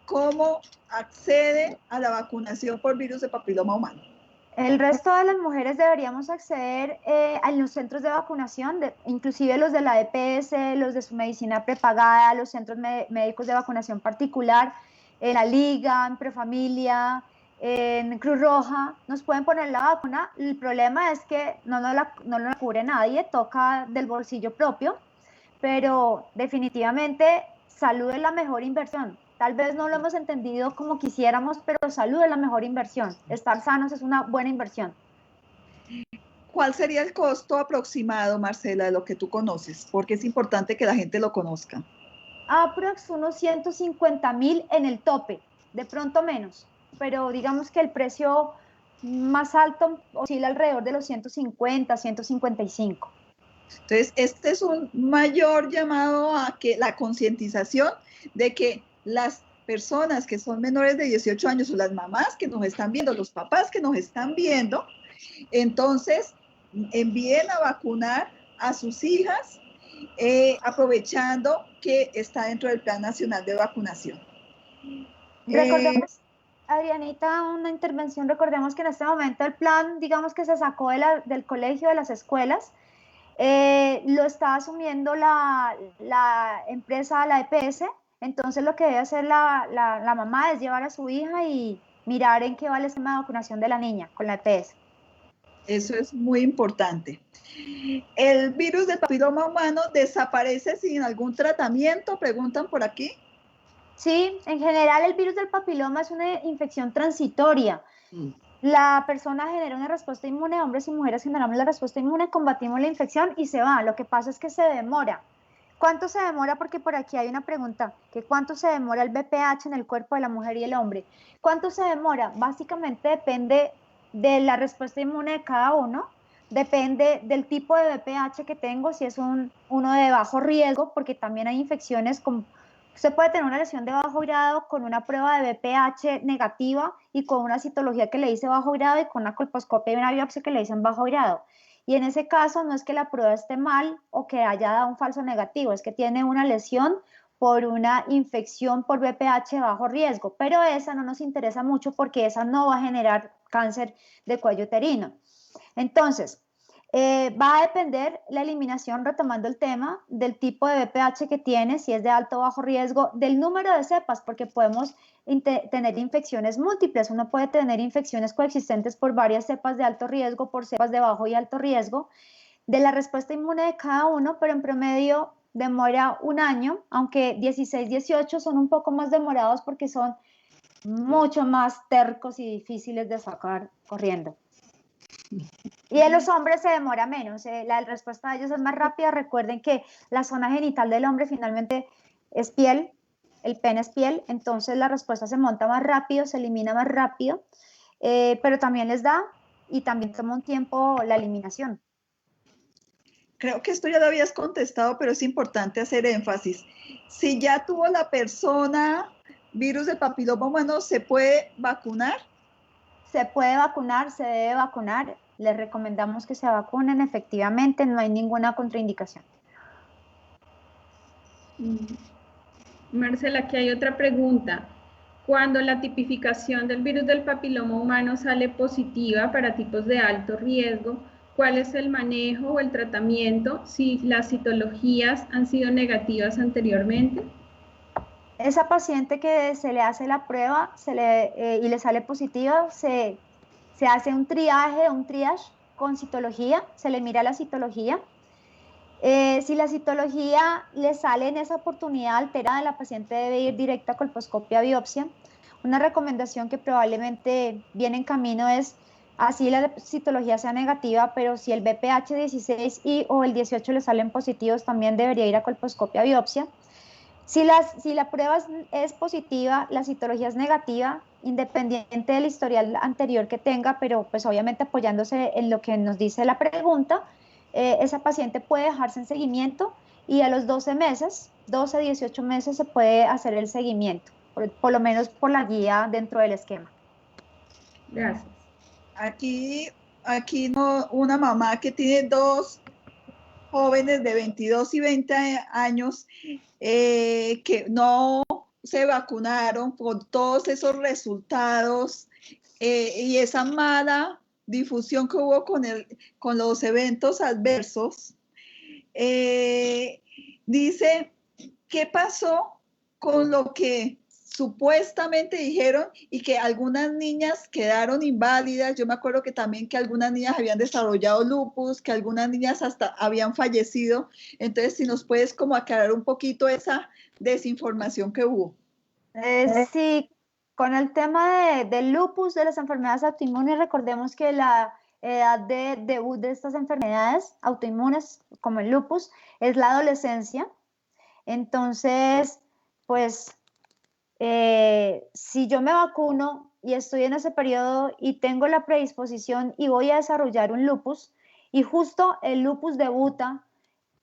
¿cómo accede a la vacunación por virus de papiloma humano? El resto de las mujeres deberíamos acceder a los centros de vacunación, inclusive los de la EPS, los de su medicina prepagada, los centros médicos de vacunación particular, en la Liga, en Prefamilia, en Cruz Roja, nos pueden poner la vacuna. El problema es que no nos la cubre nadie, toca del bolsillo propio, pero definitivamente salud es la mejor inversión. Tal vez no lo hemos entendido como quisiéramos, pero salud es la mejor inversión. Estar sanos es una buena inversión. ¿Cuál sería el costo aproximado, Marcela, de lo que tú conoces? Porque es importante que la gente lo conozca. Aprox unos 150.000 en el tope, de pronto menos, pero digamos que el precio más alto oscila alrededor de los 150, 155. Entonces, este es un mayor llamado a que la concientización de que las personas que son menores de 18 años o las mamás que nos están viendo, los papás que nos están viendo, entonces envíen a vacunar a sus hijas, aprovechando que está dentro del Plan Nacional de Vacunación. Recordemos, Adrianita, una intervención, recordemos que en este momento el plan, digamos que se sacó del colegio, de las escuelas, lo está asumiendo la empresa, la EPS, entonces lo que debe hacer la mamá es llevar a su hija y mirar en qué va el esquema de vacunación de la niña con la EPS. Eso es muy importante. ¿El virus del papiloma humano desaparece sin algún tratamiento? Preguntan por aquí. Sí, en general el virus del papiloma es una infección transitoria. La persona genera una respuesta inmune, hombres y mujeres generamos la respuesta inmune, combatimos la infección y se va. Lo que pasa es que se demora. ¿Cuánto se demora? Porque por aquí hay una pregunta, que ¿cuánto se demora el VPH en el cuerpo de la mujer y el hombre? ¿Cuánto se demora? Básicamente depende de la respuesta inmune de cada uno, depende del tipo de VPH que tengo, si es uno de bajo riesgo, porque también hay infecciones con... Usted puede tener una lesión de bajo grado con una prueba de VPH negativa y con una citología que le dice bajo grado y con una colposcopia y una biopsia que le dicen bajo grado. Y en ese caso no es que la prueba esté mal o que haya dado un falso negativo, es que tiene una lesión por una infección por VPH de bajo riesgo, pero esa no nos interesa mucho porque esa no va a generar cáncer de cuello uterino. Entonces, va a depender la eliminación, retomando el tema, del tipo de VPH que tiene, si es de alto o bajo riesgo, del número de cepas, porque podemos tener infecciones múltiples. Uno puede tener infecciones coexistentes por varias cepas de alto riesgo, por cepas de bajo y alto riesgo, de la respuesta inmune de cada uno, pero en promedio demora un año, aunque 16, 18 son un poco más demorados porque son mucho más tercos y difíciles de sacar corriendo. Y en los hombres se demora menos, la respuesta de ellos es más rápida. Recuerden que la zona genital del hombre finalmente es piel, el pene es piel, entonces la respuesta se monta más rápido, se elimina más rápido, pero también les da y también toma un tiempo la eliminación. Creo que esto ya lo habías contestado, pero es importante hacer énfasis. Si ya tuvo la persona virus del papiloma humano, ¿se puede vacunar? Se puede vacunar, se debe vacunar. Les recomendamos que se vacunen, efectivamente, no hay ninguna contraindicación. Marcela, aquí hay otra pregunta. Cuando la tipificación del virus del papiloma humano sale positiva para tipos de alto riesgo, ¿cuál es el manejo o el tratamiento si las citologías han sido negativas anteriormente? Esa paciente que se le hace la prueba y le sale positiva, se hace un triage con citología, se le mira la citología. Si la citología le sale en esa oportunidad alterada, la paciente debe ir directa a colposcopia biopsia. Una recomendación que probablemente viene en camino es, así la citología sea negativa, pero si el VPH 16 o el 18 le salen positivos, también debería ir a colposcopia biopsia. Si la prueba es positiva, la citología es negativa, independiente del historial anterior que tenga, pero pues obviamente apoyándose en lo que nos dice la pregunta, esa paciente puede dejarse en seguimiento y a los 12 meses, 12, 18 meses se puede hacer el seguimiento, por lo menos por la guía dentro del esquema. Gracias. Aquí no, una mamá que tiene dos jóvenes de 22 y 20 años que no se vacunaron por todos esos resultados y esa mala difusión que hubo con los eventos adversos. Dice, ¿qué pasó con lo que supuestamente dijeron y que algunas niñas quedaron inválidas? Yo me acuerdo que también que algunas niñas habían desarrollado lupus, que algunas niñas hasta habían fallecido. Entonces, si nos puedes como aclarar un poquito esa desinformación que hubo. Sí, con el tema del lupus, de las enfermedades autoinmunes, recordemos que edad de debut de estas enfermedades autoinmunes como el lupus es la adolescencia. Entonces, pues, si yo me vacuno y estoy en ese periodo y tengo la predisposición y voy a desarrollar un lupus, y justo el lupus debuta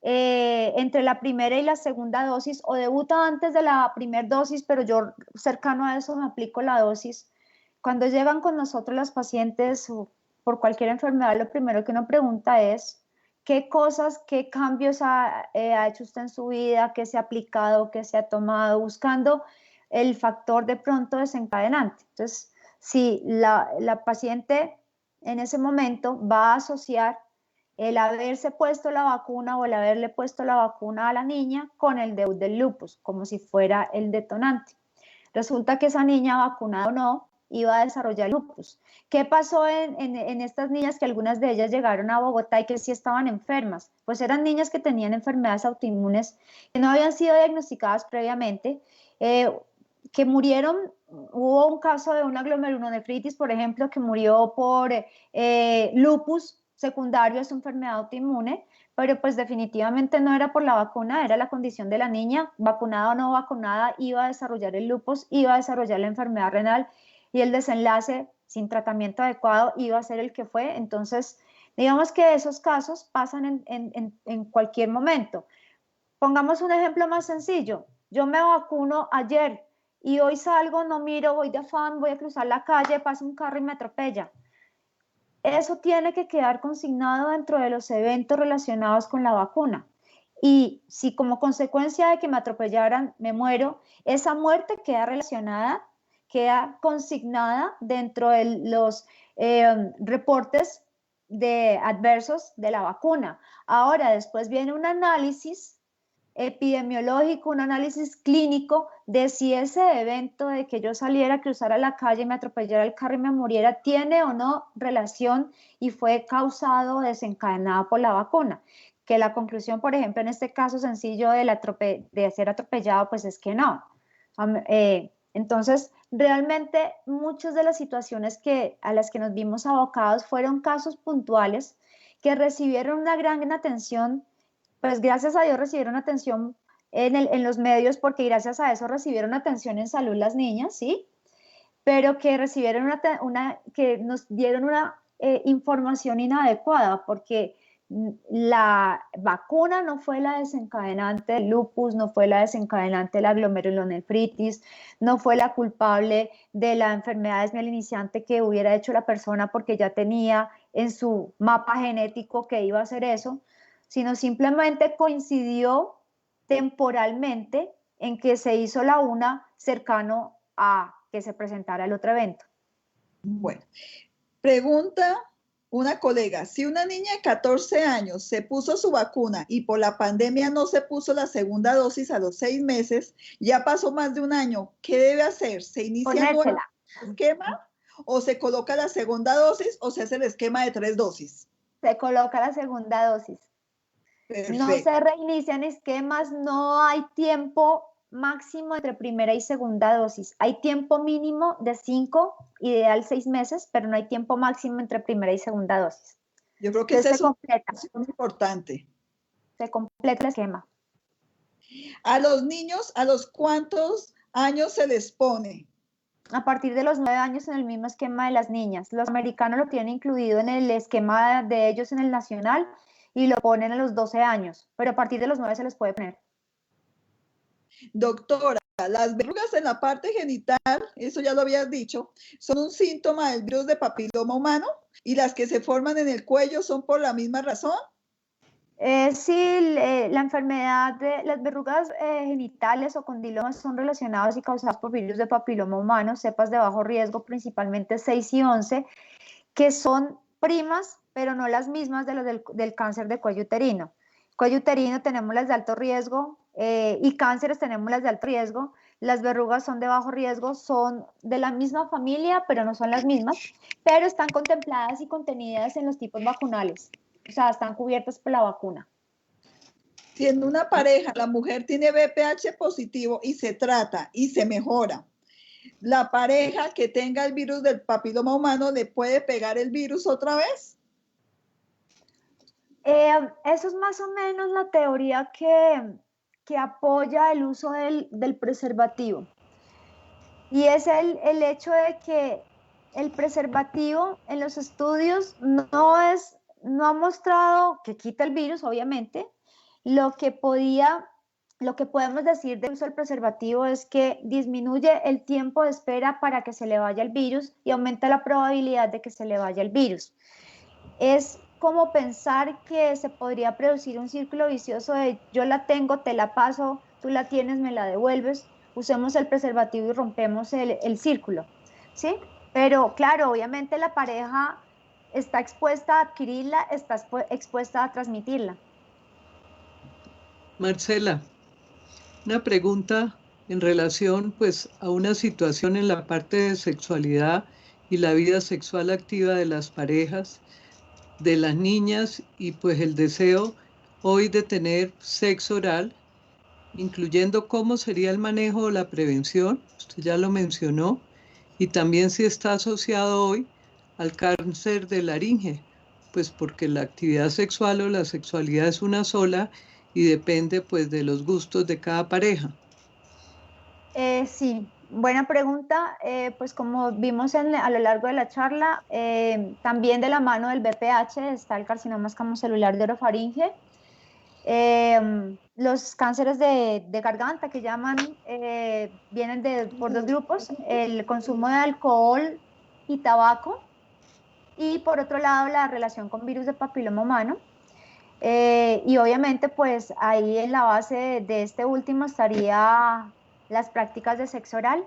entre la primera y la segunda dosis, o debuta antes de la primera dosis, pero yo cercano a eso me aplico la dosis. Cuando llegan con nosotros las pacientes por cualquier enfermedad, lo primero que uno pregunta es qué cosas, qué cambios ha hecho usted en su vida, qué se ha aplicado, qué se ha tomado, buscando el factor de pronto desencadenante. Entonces, si la paciente en ese momento va a asociar el haberse puesto la vacuna o el haberle puesto la vacuna a la niña con el debut del lupus, como si fuera el detonante. Resulta que esa niña, vacunada o no, iba a desarrollar lupus. ¿Qué pasó en estas niñas, que algunas de ellas llegaron a Bogotá y que sí estaban enfermas? Pues eran niñas que tenían enfermedades autoinmunes que no habían sido diagnosticadas previamente, que murieron. Hubo un caso de una glomerulonefritis, por ejemplo, que murió por lupus secundario a su enfermedad autoinmune, pero pues definitivamente no era por la vacuna, era la condición de la niña, vacunada o no vacunada, iba a desarrollar el lupus, iba a desarrollar la enfermedad renal, y el desenlace sin tratamiento adecuado iba a ser el que fue. Entonces, digamos que esos casos pasan en cualquier momento. Pongamos un ejemplo más sencillo. Yo me vacuno ayer y hoy salgo, no miro, voy de afán, voy a cruzar la calle, pasa un carro y me atropella. Eso tiene que quedar consignado dentro de los eventos relacionados con la vacuna. Y si como consecuencia de que me atropellaran me muero, esa muerte queda relacionada, queda consignada dentro de los reportes de adversos de la vacuna. Ahora, después viene un análisis epidemiológico, un análisis clínico de si ese evento de que yo saliera a cruzar a la calle, me atropellara el carro y me muriera, tiene o no relación y fue causado o desencadenado por la vacuna. Que la conclusión, por ejemplo, en este caso sencillo de ser atropellado, pues es que no. Entonces, realmente muchas de las situaciones a las que nos vimos abocados fueron casos puntuales que recibieron una gran atención. Pues gracias a Dios recibieron atención en los medios, porque gracias a eso recibieron atención en salud las niñas, ¿sí? Pero que recibieron que nos dieron una información inadecuada, porque la vacuna no fue la desencadenante del lupus, no fue la desencadenante de la glomerulonefritis, no fue la culpable de la enfermedad desmielinizante que hubiera hecho la persona porque ya tenía en su mapa genético que iba a hacer eso, sino simplemente coincidió temporalmente en que se hizo la una cercano a que se presentara el otro evento. Bueno, pregunta una colega, si una niña de 14 años se puso su vacuna y por la pandemia no se puso la segunda dosis a los 6 meses, ya pasó más de un año, ¿qué debe hacer? ¿Se inicia el nuevo esquema o se coloca la segunda dosis o se hace el esquema de 3 dosis? Se coloca la segunda dosis. Perfecto. No se reinician esquemas, no hay tiempo máximo entre primera y segunda dosis. Hay tiempo mínimo de 5, ideal 6 meses, pero no hay tiempo máximo entre primera y segunda dosis. Yo creo que esa es una información importante. Se completa el esquema. ¿A los niños, a los cuántos años se les pone? A partir de los 9 años en el mismo esquema de las niñas. Los americanos lo tienen incluido en el esquema de ellos en el nacional y lo ponen a los 12 años, pero a partir de los 9 se les puede poner. Doctora, las verrugas en la parte genital, eso ya lo habías dicho, son un síntoma del virus de papiloma humano, y las que se forman en el cuello son por la misma razón. Sí, la enfermedad de las verrugas genitales o condilomas son relacionadas y causadas por virus de papiloma humano, cepas de bajo riesgo, principalmente 6 y 11, que son primas, pero no las mismas de las del cáncer de cuello uterino. Cuello uterino tenemos las de alto riesgo y cánceres tenemos las de alto riesgo. Las verrugas son de bajo riesgo, son de la misma familia, pero no son las mismas, pero están contempladas y contenidas en los tipos vacunales. O sea, están cubiertas por la vacuna. Si en una pareja la mujer tiene VPH positivo y se trata y se mejora, ¿la pareja que tenga el virus del papiloma humano le puede pegar el virus otra vez? Eso es más o menos la teoría que apoya el uso del preservativo. Y es el hecho de que el preservativo en los estudios no ha mostrado que quita el virus, obviamente. Lo que podemos decir del uso del preservativo es que disminuye el tiempo de espera para que se le vaya el virus y aumenta la probabilidad de que se le vaya el virus. Es como pensar que se podría producir un círculo vicioso de yo la tengo, te la paso, tú la tienes, me la devuelves, usemos el preservativo y rompemos el círculo, ¿sí? Pero claro, obviamente la pareja está expuesta a adquirirla, está expuesta a transmitirla. Marcela, una pregunta en relación pues a una situación en la parte de sexualidad y la vida sexual activa de las parejas, de las niñas y pues el deseo hoy de tener sexo oral, incluyendo cómo sería el manejo o la prevención, usted ya lo mencionó, y también si está asociado hoy al cáncer de laringe, pues porque la actividad sexual o la sexualidad es una sola y depende pues de los gustos de cada pareja. Sí, buena pregunta. Pues como vimos a lo largo de la charla, también de la mano del BPH está el carcinoma escamocelular de orofaringe. Los cánceres de garganta que llaman vienen por dos grupos, el consumo de alcohol y tabaco, y por otro lado la relación con virus de papiloma humano. Y obviamente pues ahí en la base de este último estaría las prácticas de sexo oral.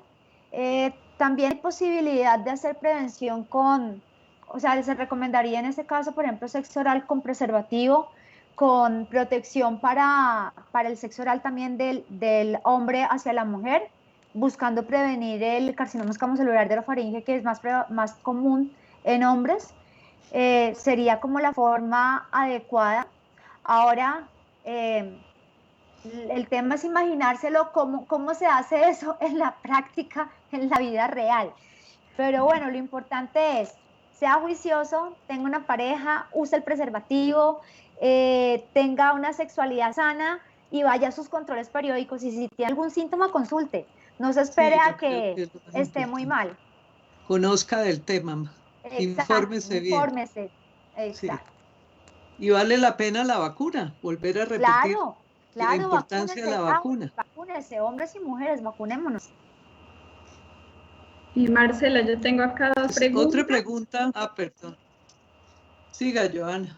También hay posibilidad de hacer prevención o sea, se recomendaría en ese caso, por ejemplo, sexo oral con preservativo, con protección para el sexo oral también del hombre hacia la mujer, buscando prevenir el carcinoma escamocelular de orofaringe, que es más común en hombres. Sería como la forma adecuada. Ahora, el tema es imaginárselo cómo se hace eso en la práctica, en la vida real. Pero bueno, lo importante es, sea juicioso, tenga una pareja, use el preservativo, tenga una sexualidad sana y vaya a sus controles periódicos. Y si tiene algún síntoma, consulte. No se espere a que esté muy mal. Conozca del tema, infórmese bien. Infórmese. Exacto. Sí. Y vale la pena la vacuna, volver a repetir la importancia de la vacuna. Vacúnese, hombres y mujeres, vacunémonos. Y Marcela, yo tengo acá dos preguntas. Otra pregunta, perdón. Siga, Joana.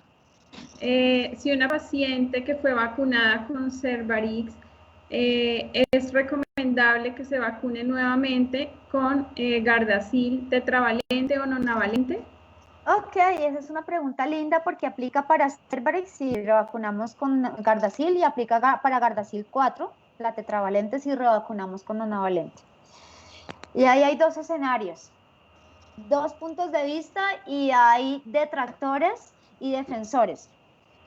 Si una paciente que fue vacunada con Cervarix, ¿es recomendable que se vacune nuevamente con Gardasil tetravalente o nonavalente? Ok, esa es una pregunta linda porque aplica para Cervarix si revacunamos con Gardasil y aplica para Gardasil 4, la tetravalente si revacunamos con nonavalente. Y ahí hay dos escenarios, dos puntos de vista y hay detractores y defensores.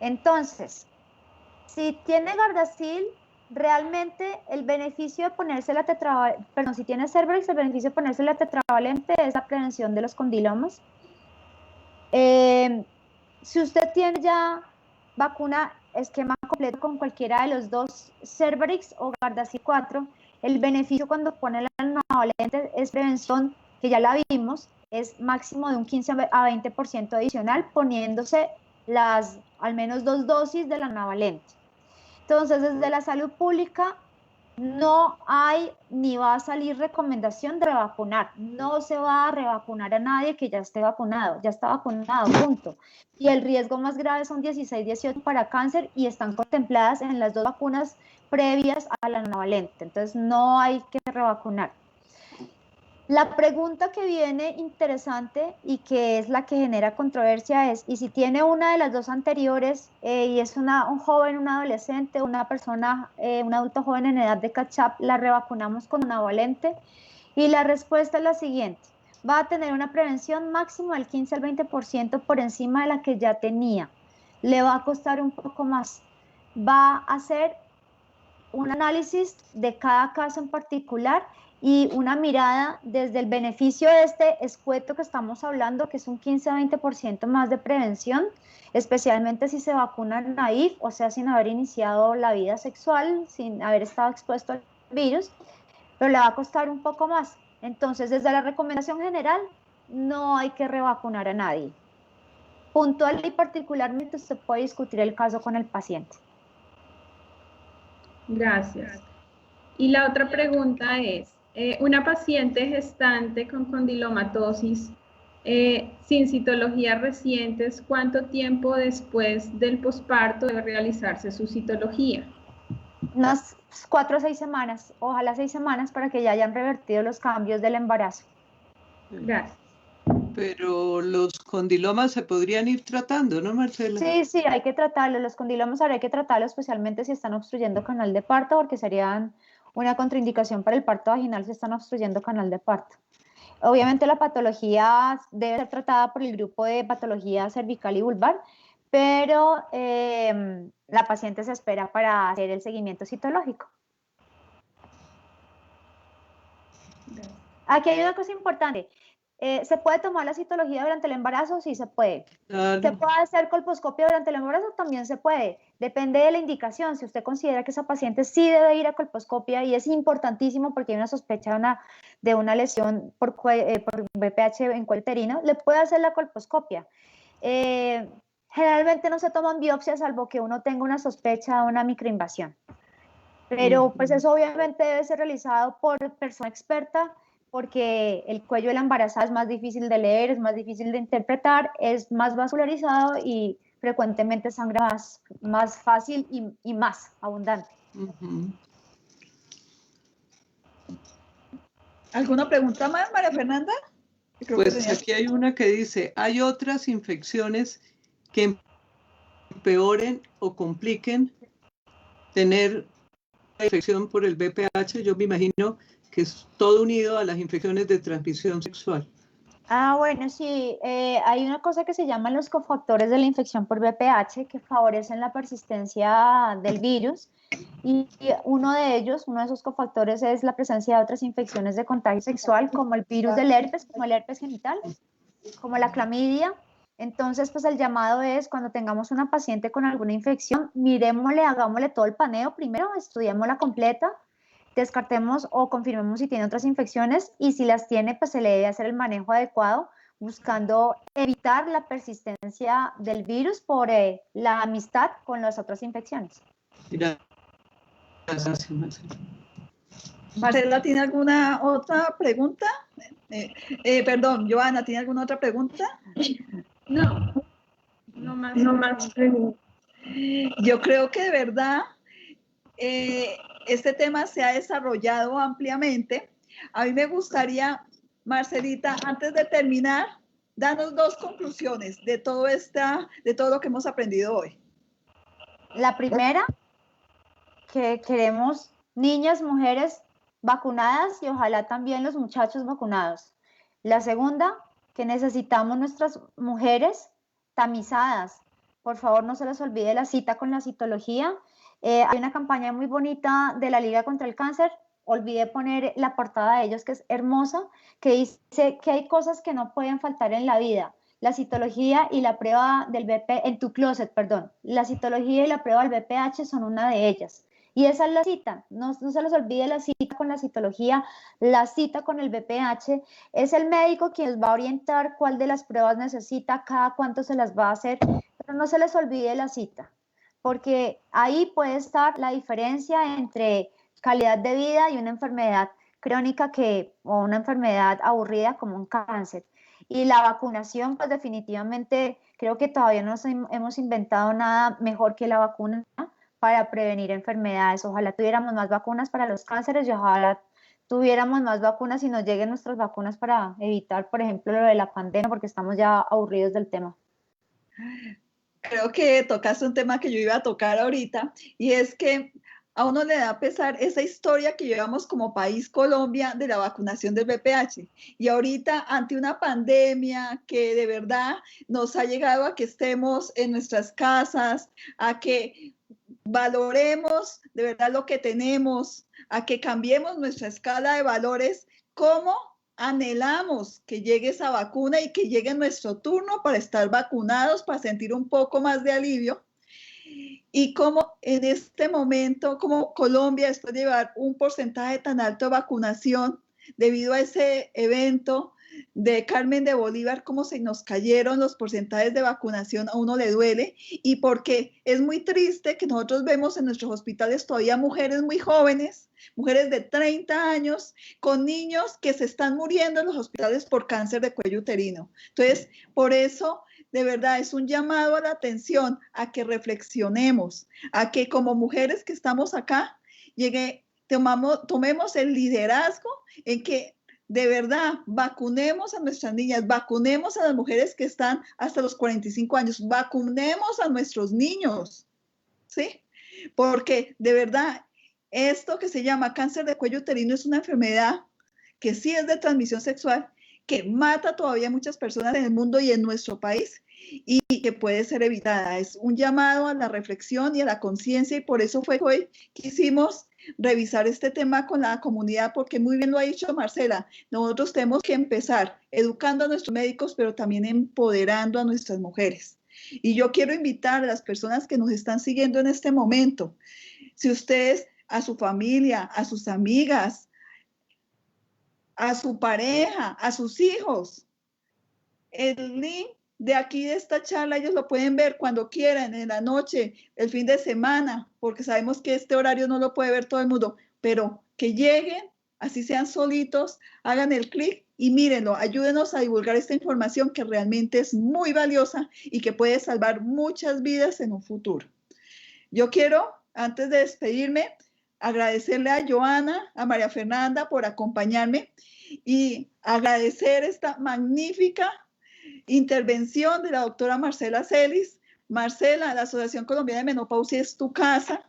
Entonces, si tiene Gardasil, realmente el beneficio de ponerse la tetravalente, perdón, si tiene Cervarix, el beneficio de ponerse la tetravalente es la prevención de los condilomas. Si usted tiene ya vacuna esquema completo con cualquiera de los dos, Cervarix o Gardasil 4, el beneficio cuando pone la nonavalente es prevención, que ya la vimos, es máximo de un 15 a 20% adicional poniéndose al menos 2 dosis de la nonavalente. Entonces, desde la salud pública no hay ni va a salir recomendación de revacunar. No se va a revacunar a nadie que ya esté vacunado. Ya está vacunado, punto. Y el riesgo más grave son 16-18 para cáncer y están contempladas en las dos vacunas previas a la nonavalente. Entonces, no hay que revacunar. La pregunta que viene interesante y que es la que genera controversia es, ¿y si tiene una de las dos anteriores y es un joven, un adolescente, una persona, un adulto joven en edad de catch-up, la revacunamos con nonavalente? Y la respuesta es la siguiente, va a tener una prevención máximo del 15 al 20% por encima de la que ya tenía. Le va a costar un poco más. Va a hacer un análisis de cada caso en particular y una mirada desde el beneficio de este escueto que estamos hablando, que es un 15-20% más de prevención, especialmente si se vacunan naïf, o sea, sin haber iniciado la vida sexual, sin haber estado expuesto al virus, pero le va a costar un poco más. Entonces, desde la recomendación general, no hay que revacunar a nadie. Puntual y particularmente usted puede discutir el caso con el paciente. Gracias. Y la otra pregunta es, una paciente gestante con condilomatosis sin citologías recientes, ¿cuánto tiempo después del posparto debe realizarse su citología? Unas 4 a 6 semanas, ojalá 6 semanas para que ya hayan revertido los cambios del embarazo. Gracias. Pero los condilomas se podrían ir tratando, ¿no, Marcela? Sí, sí, hay que tratarlos. Los condilomas ahora hay que tratarlos, especialmente si están obstruyendo canal de parto, porque serían una contraindicación para el parto vaginal si están obstruyendo canal de parto. Obviamente la patología debe ser tratada por el grupo de patología cervical y vulvar, pero la paciente se espera para hacer el seguimiento citológico. Aquí hay una cosa importante. ¿Se puede tomar la citología durante el embarazo? Sí, se puede. Claro. ¿Se puede hacer colposcopia durante el embarazo? También se puede. Depende de la indicación. Si usted considera que esa paciente sí debe ir a colposcopia y es importantísimo porque hay una sospecha de una lesión por BPH en cuello uterino, le puede hacer la colposcopia. Generalmente no se toman biopsias salvo que uno tenga una sospecha de una microinvasión. Pero pues eso obviamente debe ser realizado por persona experta, porque el cuello de la embarazada es más difícil de leer, es más difícil de interpretar, es más vascularizado y frecuentemente sangra más fácil y más abundante. ¿Alguna pregunta más, María Fernanda? Pues aquí hay una que dice, ¿hay otras infecciones que empeoren o compliquen tener la infección por el BPH? Yo me imagino que es todo unido a las infecciones de transmisión sexual. Bueno, sí, hay una cosa que se llaman los cofactores de la infección por BPH que favorecen la persistencia del virus y uno de esos cofactores es la presencia de otras infecciones de contagio sexual como el virus del herpes, como el herpes genital, como la clamidia. Entonces, pues el llamado es cuando tengamos una paciente con alguna infección, miremosle, hagámosle todo el paneo primero, estudiémosla completa, descartemos o confirmemos si tiene otras infecciones y si las tiene, pues se le debe hacer el manejo adecuado buscando evitar la persistencia del virus por la amistad con las otras infecciones. Gracias, Marcela. ¿Marcela tiene alguna otra pregunta? Perdón, Joana, ¿tiene alguna otra pregunta? No más preguntas. Yo creo que de verdad este tema se ha desarrollado ampliamente. A mí me gustaría, Marcelita, antes de terminar, danos 2 conclusiones de todo lo que hemos aprendido hoy. La primera, que queremos niñas, mujeres vacunadas y ojalá también los muchachos vacunados. La segunda, que necesitamos nuestras mujeres tamizadas. Por favor, no se les olvide la cita con la citología. Hay una campaña muy bonita de la Liga contra el Cáncer. Olvidé poner la portada de ellos, que es hermosa, que dice que hay cosas que no pueden faltar en la vida. La citología y la prueba del BPH, en tu closet, perdón. La citología y la prueba del BPH son una de ellas. Y esa es la cita, no se les olvide la cita con la citología, la cita con el BPH, es el médico quien les va a orientar cuál de las pruebas necesita, cada cuánto se las va a hacer, pero no se les olvide la cita, porque ahí puede estar la diferencia entre calidad de vida y una enfermedad crónica o una enfermedad aburrida como un cáncer. Y la vacunación, pues definitivamente creo que todavía no hemos inventado nada mejor que la vacuna, ¿no?, para prevenir enfermedades. Ojalá tuviéramos más vacunas para los cánceres y ojalá tuviéramos más vacunas y nos lleguen nuestras vacunas para evitar, por ejemplo, lo de la pandemia, porque estamos ya aburridos del tema. Creo que tocaste un tema que yo iba a tocar ahorita, y es que a uno le da pesar esa historia que llevamos como país Colombia de la vacunación del VPH. Y ahorita, ante una pandemia que de verdad nos ha llegado a que estemos en nuestras casas, a que valoremos de verdad lo que tenemos, a que cambiemos nuestra escala de valores, cómo anhelamos que llegue esa vacuna y que llegue nuestro turno para estar vacunados, para sentir un poco más de alivio. Y cómo en este momento, como Colombia, después de llevar un porcentaje tan alto de vacunación, debido a ese evento de Carmen de Bolívar, cómo se nos cayeron los porcentajes de vacunación, a uno le duele, y porque es muy triste que nosotros vemos en nuestros hospitales todavía mujeres muy jóvenes, mujeres de 30 años, con niños que se están muriendo en los hospitales por cáncer de cuello uterino. Entonces, por eso, de verdad, es un llamado a la atención, a que reflexionemos, a que como mujeres que estamos acá, tomemos el liderazgo en que de verdad vacunemos a nuestras niñas, vacunemos a las mujeres que están hasta los 45 años, vacunemos a nuestros niños, ¿sí? Porque de verdad, esto que se llama cáncer de cuello uterino es una enfermedad que sí es de transmisión sexual, que mata todavía a muchas personas en el mundo y en nuestro país, y que puede ser evitada. Es un llamado a la reflexión y a la conciencia, y por eso fue que hoy quisimos revisar este tema con la comunidad, porque muy bien lo ha dicho Marcela, nosotros tenemos que empezar educando a nuestros médicos, pero también empoderando a nuestras mujeres. Y yo quiero invitar a las personas que nos están siguiendo en este momento, si ustedes a su familia, a sus amigas, a su pareja, a sus hijos, el link de aquí de esta charla ellos lo pueden ver cuando quieran, en la noche, el fin de semana, porque sabemos que este horario no lo puede ver todo el mundo, pero que lleguen, así sean solitos, hagan el clic y mírenlo, ayúdenos a divulgar esta información que realmente es muy valiosa y que puede salvar muchas vidas en un futuro. Yo quiero, antes de despedirme, agradecerle a Joana, a María Fernanda por acompañarme y agradecer esta magnífica intervención de la doctora Marcela Celis. Marcela, la Asociación Colombiana de Menopausia es tu casa.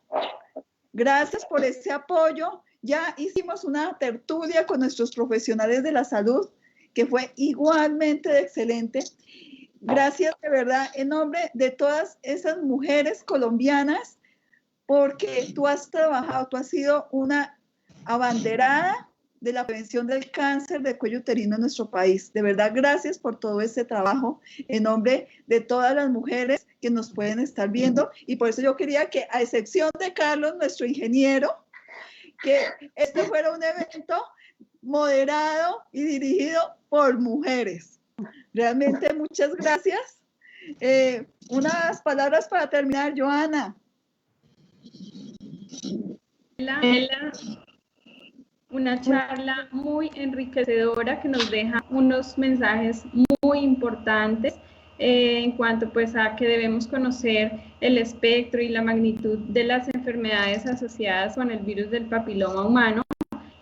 Gracias por ese apoyo. Ya hicimos una tertulia con nuestros profesionales de la salud, que fue igualmente excelente. Gracias de verdad en nombre de todas esas mujeres colombianas, porque tú has trabajado, tú has sido una abanderada de la prevención del cáncer de cuello uterino en nuestro país. De verdad, gracias por todo este trabajo en nombre de todas las mujeres que nos pueden estar viendo. Y por eso yo quería que, a excepción de Carlos, nuestro ingeniero, que este fuera un evento moderado y dirigido por mujeres. Realmente muchas gracias. Unas palabras para terminar, Joana. Una charla muy enriquecedora que nos deja unos mensajes muy importantes en cuanto pues a que debemos conocer el espectro y la magnitud de las enfermedades asociadas con el virus del papiloma humano,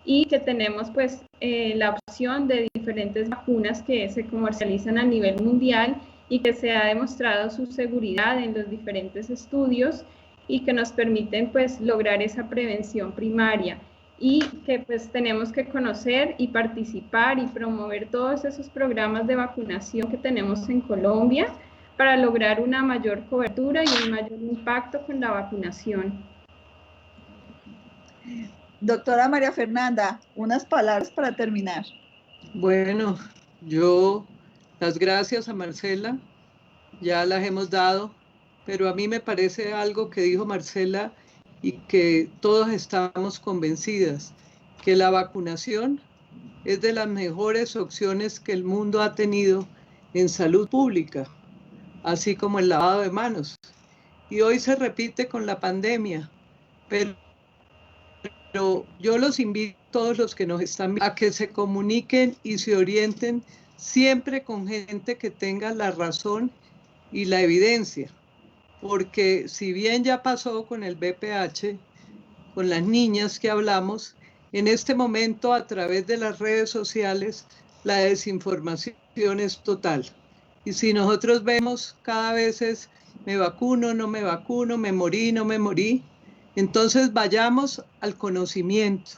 y que tenemos pues la opción de diferentes vacunas que se comercializan a nivel mundial y que se ha demostrado su seguridad en los diferentes estudios y que nos permiten pues lograr esa prevención primaria, y que pues tenemos que conocer y participar y promover todos esos programas de vacunación que tenemos en Colombia para lograr una mayor cobertura y un mayor impacto con la vacunación. Doctora María Fernanda, unas palabras para terminar. Bueno, yo las gracias a Marcela, ya las hemos dado, pero a mí me parece algo que dijo Marcela y que todos estamos convencidas, que la vacunación es de las mejores opciones que el mundo ha tenido en salud pública, así como el lavado de manos. Y hoy se repite con la pandemia, pero yo los invito a todos los que nos están viendo a que se comuniquen y se orienten siempre con gente que tenga la razón y la evidencia, porque si bien ya pasó con el VPH, con las niñas que hablamos, en este momento a través de las redes sociales la desinformación es total. Y si nosotros vemos cada vez es me vacuno, no me vacuno, me morí, no me morí, entonces vayamos al conocimiento,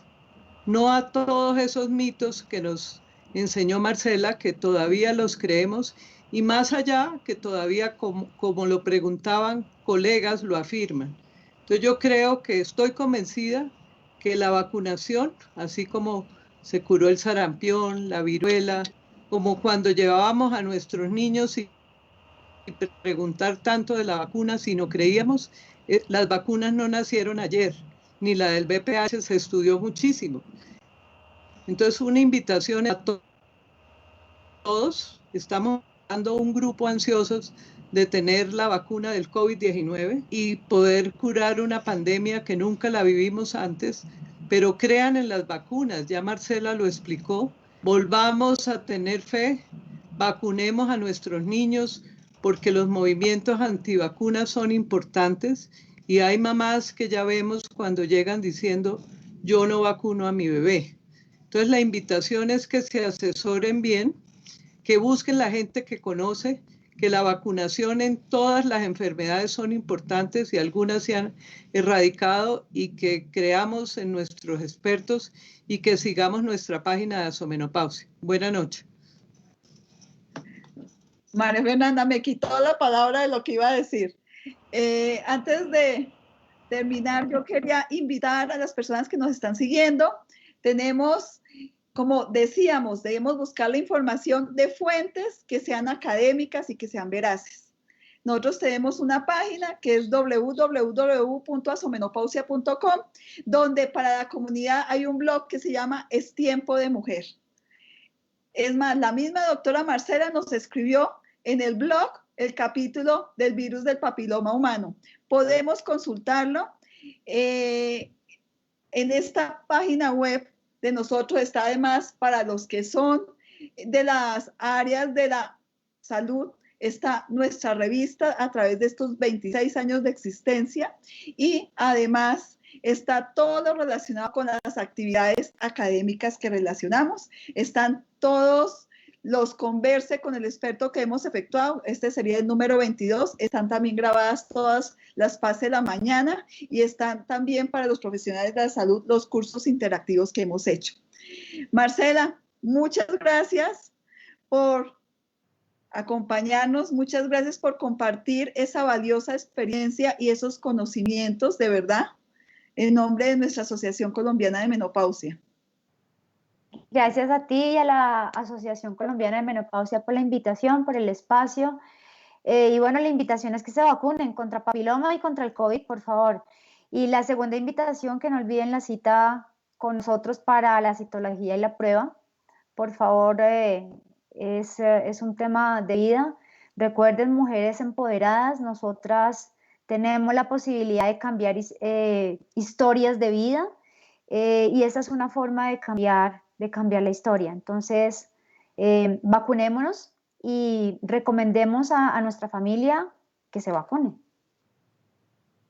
no a todos esos mitos que nos enseñó Marcela, que todavía los creemos, y más allá que todavía, como lo preguntaban, colegas lo afirman. Entonces yo creo que estoy convencida que la vacunación, así como se curó el sarampión, la viruela, como cuando llevábamos a nuestros niños y preguntar tanto de la vacuna si no creíamos, las vacunas no nacieron ayer, ni la del VPH se estudió muchísimo. Entonces una invitación a todos, estamos dando un grupo ansiosos de tener la vacuna del COVID-19 y poder curar una pandemia que nunca la vivimos antes, pero crean en las vacunas, ya Marcela lo explicó, volvamos a tener fe, vacunemos a nuestros niños porque los movimientos antivacunas son importantes y hay mamás que ya vemos cuando llegan diciendo yo no vacuno a mi bebé. Entonces la invitación es que se asesoren bien, que busquen la gente que conoce, que la vacunación en todas las enfermedades son importantes y algunas se han erradicado y que creamos en nuestros expertos y que sigamos nuestra página de Asomenopausia. Buenas noches. María Fernanda me quitó la palabra de lo que iba a decir. Antes de terminar, yo quería invitar a las personas que nos están siguiendo. Tenemos, como decíamos, debemos buscar la información de fuentes que sean académicas y que sean veraces. Nosotros tenemos una página que es www.asomenopausia.com, donde para la comunidad hay un blog que se llama Es Tiempo de Mujer. Es más, la misma doctora Marcela nos escribió en el blog el capítulo del virus del papiloma humano. Podemos consultarlo. En esta página web de nosotros está además para los que son de las áreas de la salud, está nuestra revista a través de estos 26 años de existencia y además está todo lo relacionado con las actividades académicas que relacionamos. Están todos los converse con el experto que hemos efectuado. Este sería el número 22. Están también grabadas todas las PASE de la mañana y están también para los profesionales de la salud los cursos interactivos que hemos hecho. Marcela, muchas gracias por acompañarnos. Muchas gracias por compartir esa valiosa experiencia y esos conocimientos, de verdad, en nombre de nuestra Asociación Colombiana de Menopausia. Gracias a ti y a la Asociación Colombiana de Menopausia por la invitación, por el espacio. Y bueno, la invitación es que se vacunen contra papiloma y contra el COVID, por favor. Y la segunda invitación, que no olviden la cita con nosotros para la citología y la prueba. Por favor, es un tema de vida. Recuerden, mujeres empoderadas, nosotras tenemos la posibilidad de cambiar historias de vida y esa es una forma de cambiar la historia. Entonces, vacunémonos y recomendemos a nuestra familia que se vacune.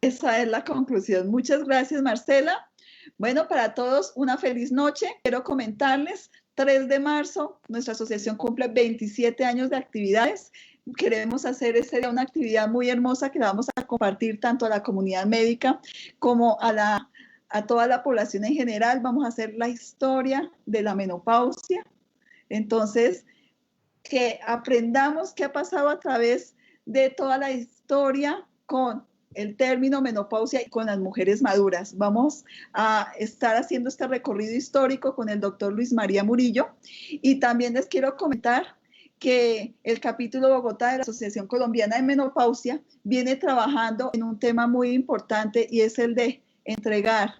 Esa es la conclusión. Muchas gracias, Marcela. Bueno, para todos, una feliz noche. Quiero comentarles, 3 de marzo, nuestra asociación cumple 27 años de actividades. Queremos hacer ese día una actividad muy hermosa que la vamos a compartir tanto a la comunidad médica como a toda la población en general. Vamos a hacer la historia de la menopausia. Entonces, que aprendamos qué ha pasado a través de toda la historia con el término menopausia y con las mujeres maduras. Vamos a estar haciendo este recorrido histórico con el doctor Luis María Murillo. Y también les quiero comentar que el capítulo Bogotá de la Asociación Colombiana de Menopausia viene trabajando en un tema muy importante y es el de entregar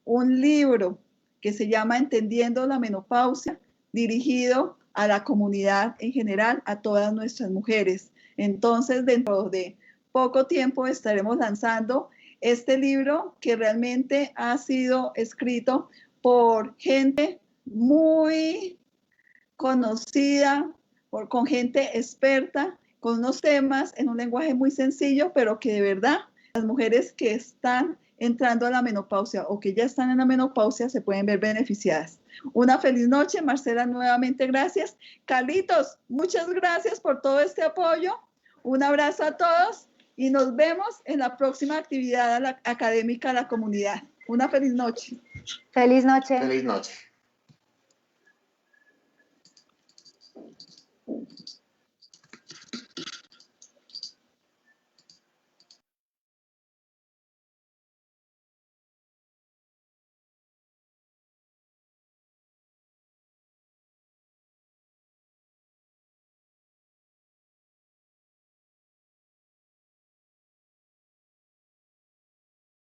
un libro que se llama Entendiendo la Menopausia, dirigido a la comunidad en general, a todas nuestras mujeres. Entonces, dentro de poco tiempo estaremos lanzando este libro que realmente ha sido escrito por gente muy conocida, con gente experta, con unos temas en un lenguaje muy sencillo, pero que de verdad las mujeres que están entrando a la menopausia o que ya están en la menopausia se pueden ver beneficiadas. Una feliz noche, Marcela, nuevamente gracias. Carlitos, muchas gracias por todo este apoyo. Un abrazo a todos y nos vemos en la próxima actividad académica de la comunidad. Una feliz noche. Feliz noche. Feliz noche.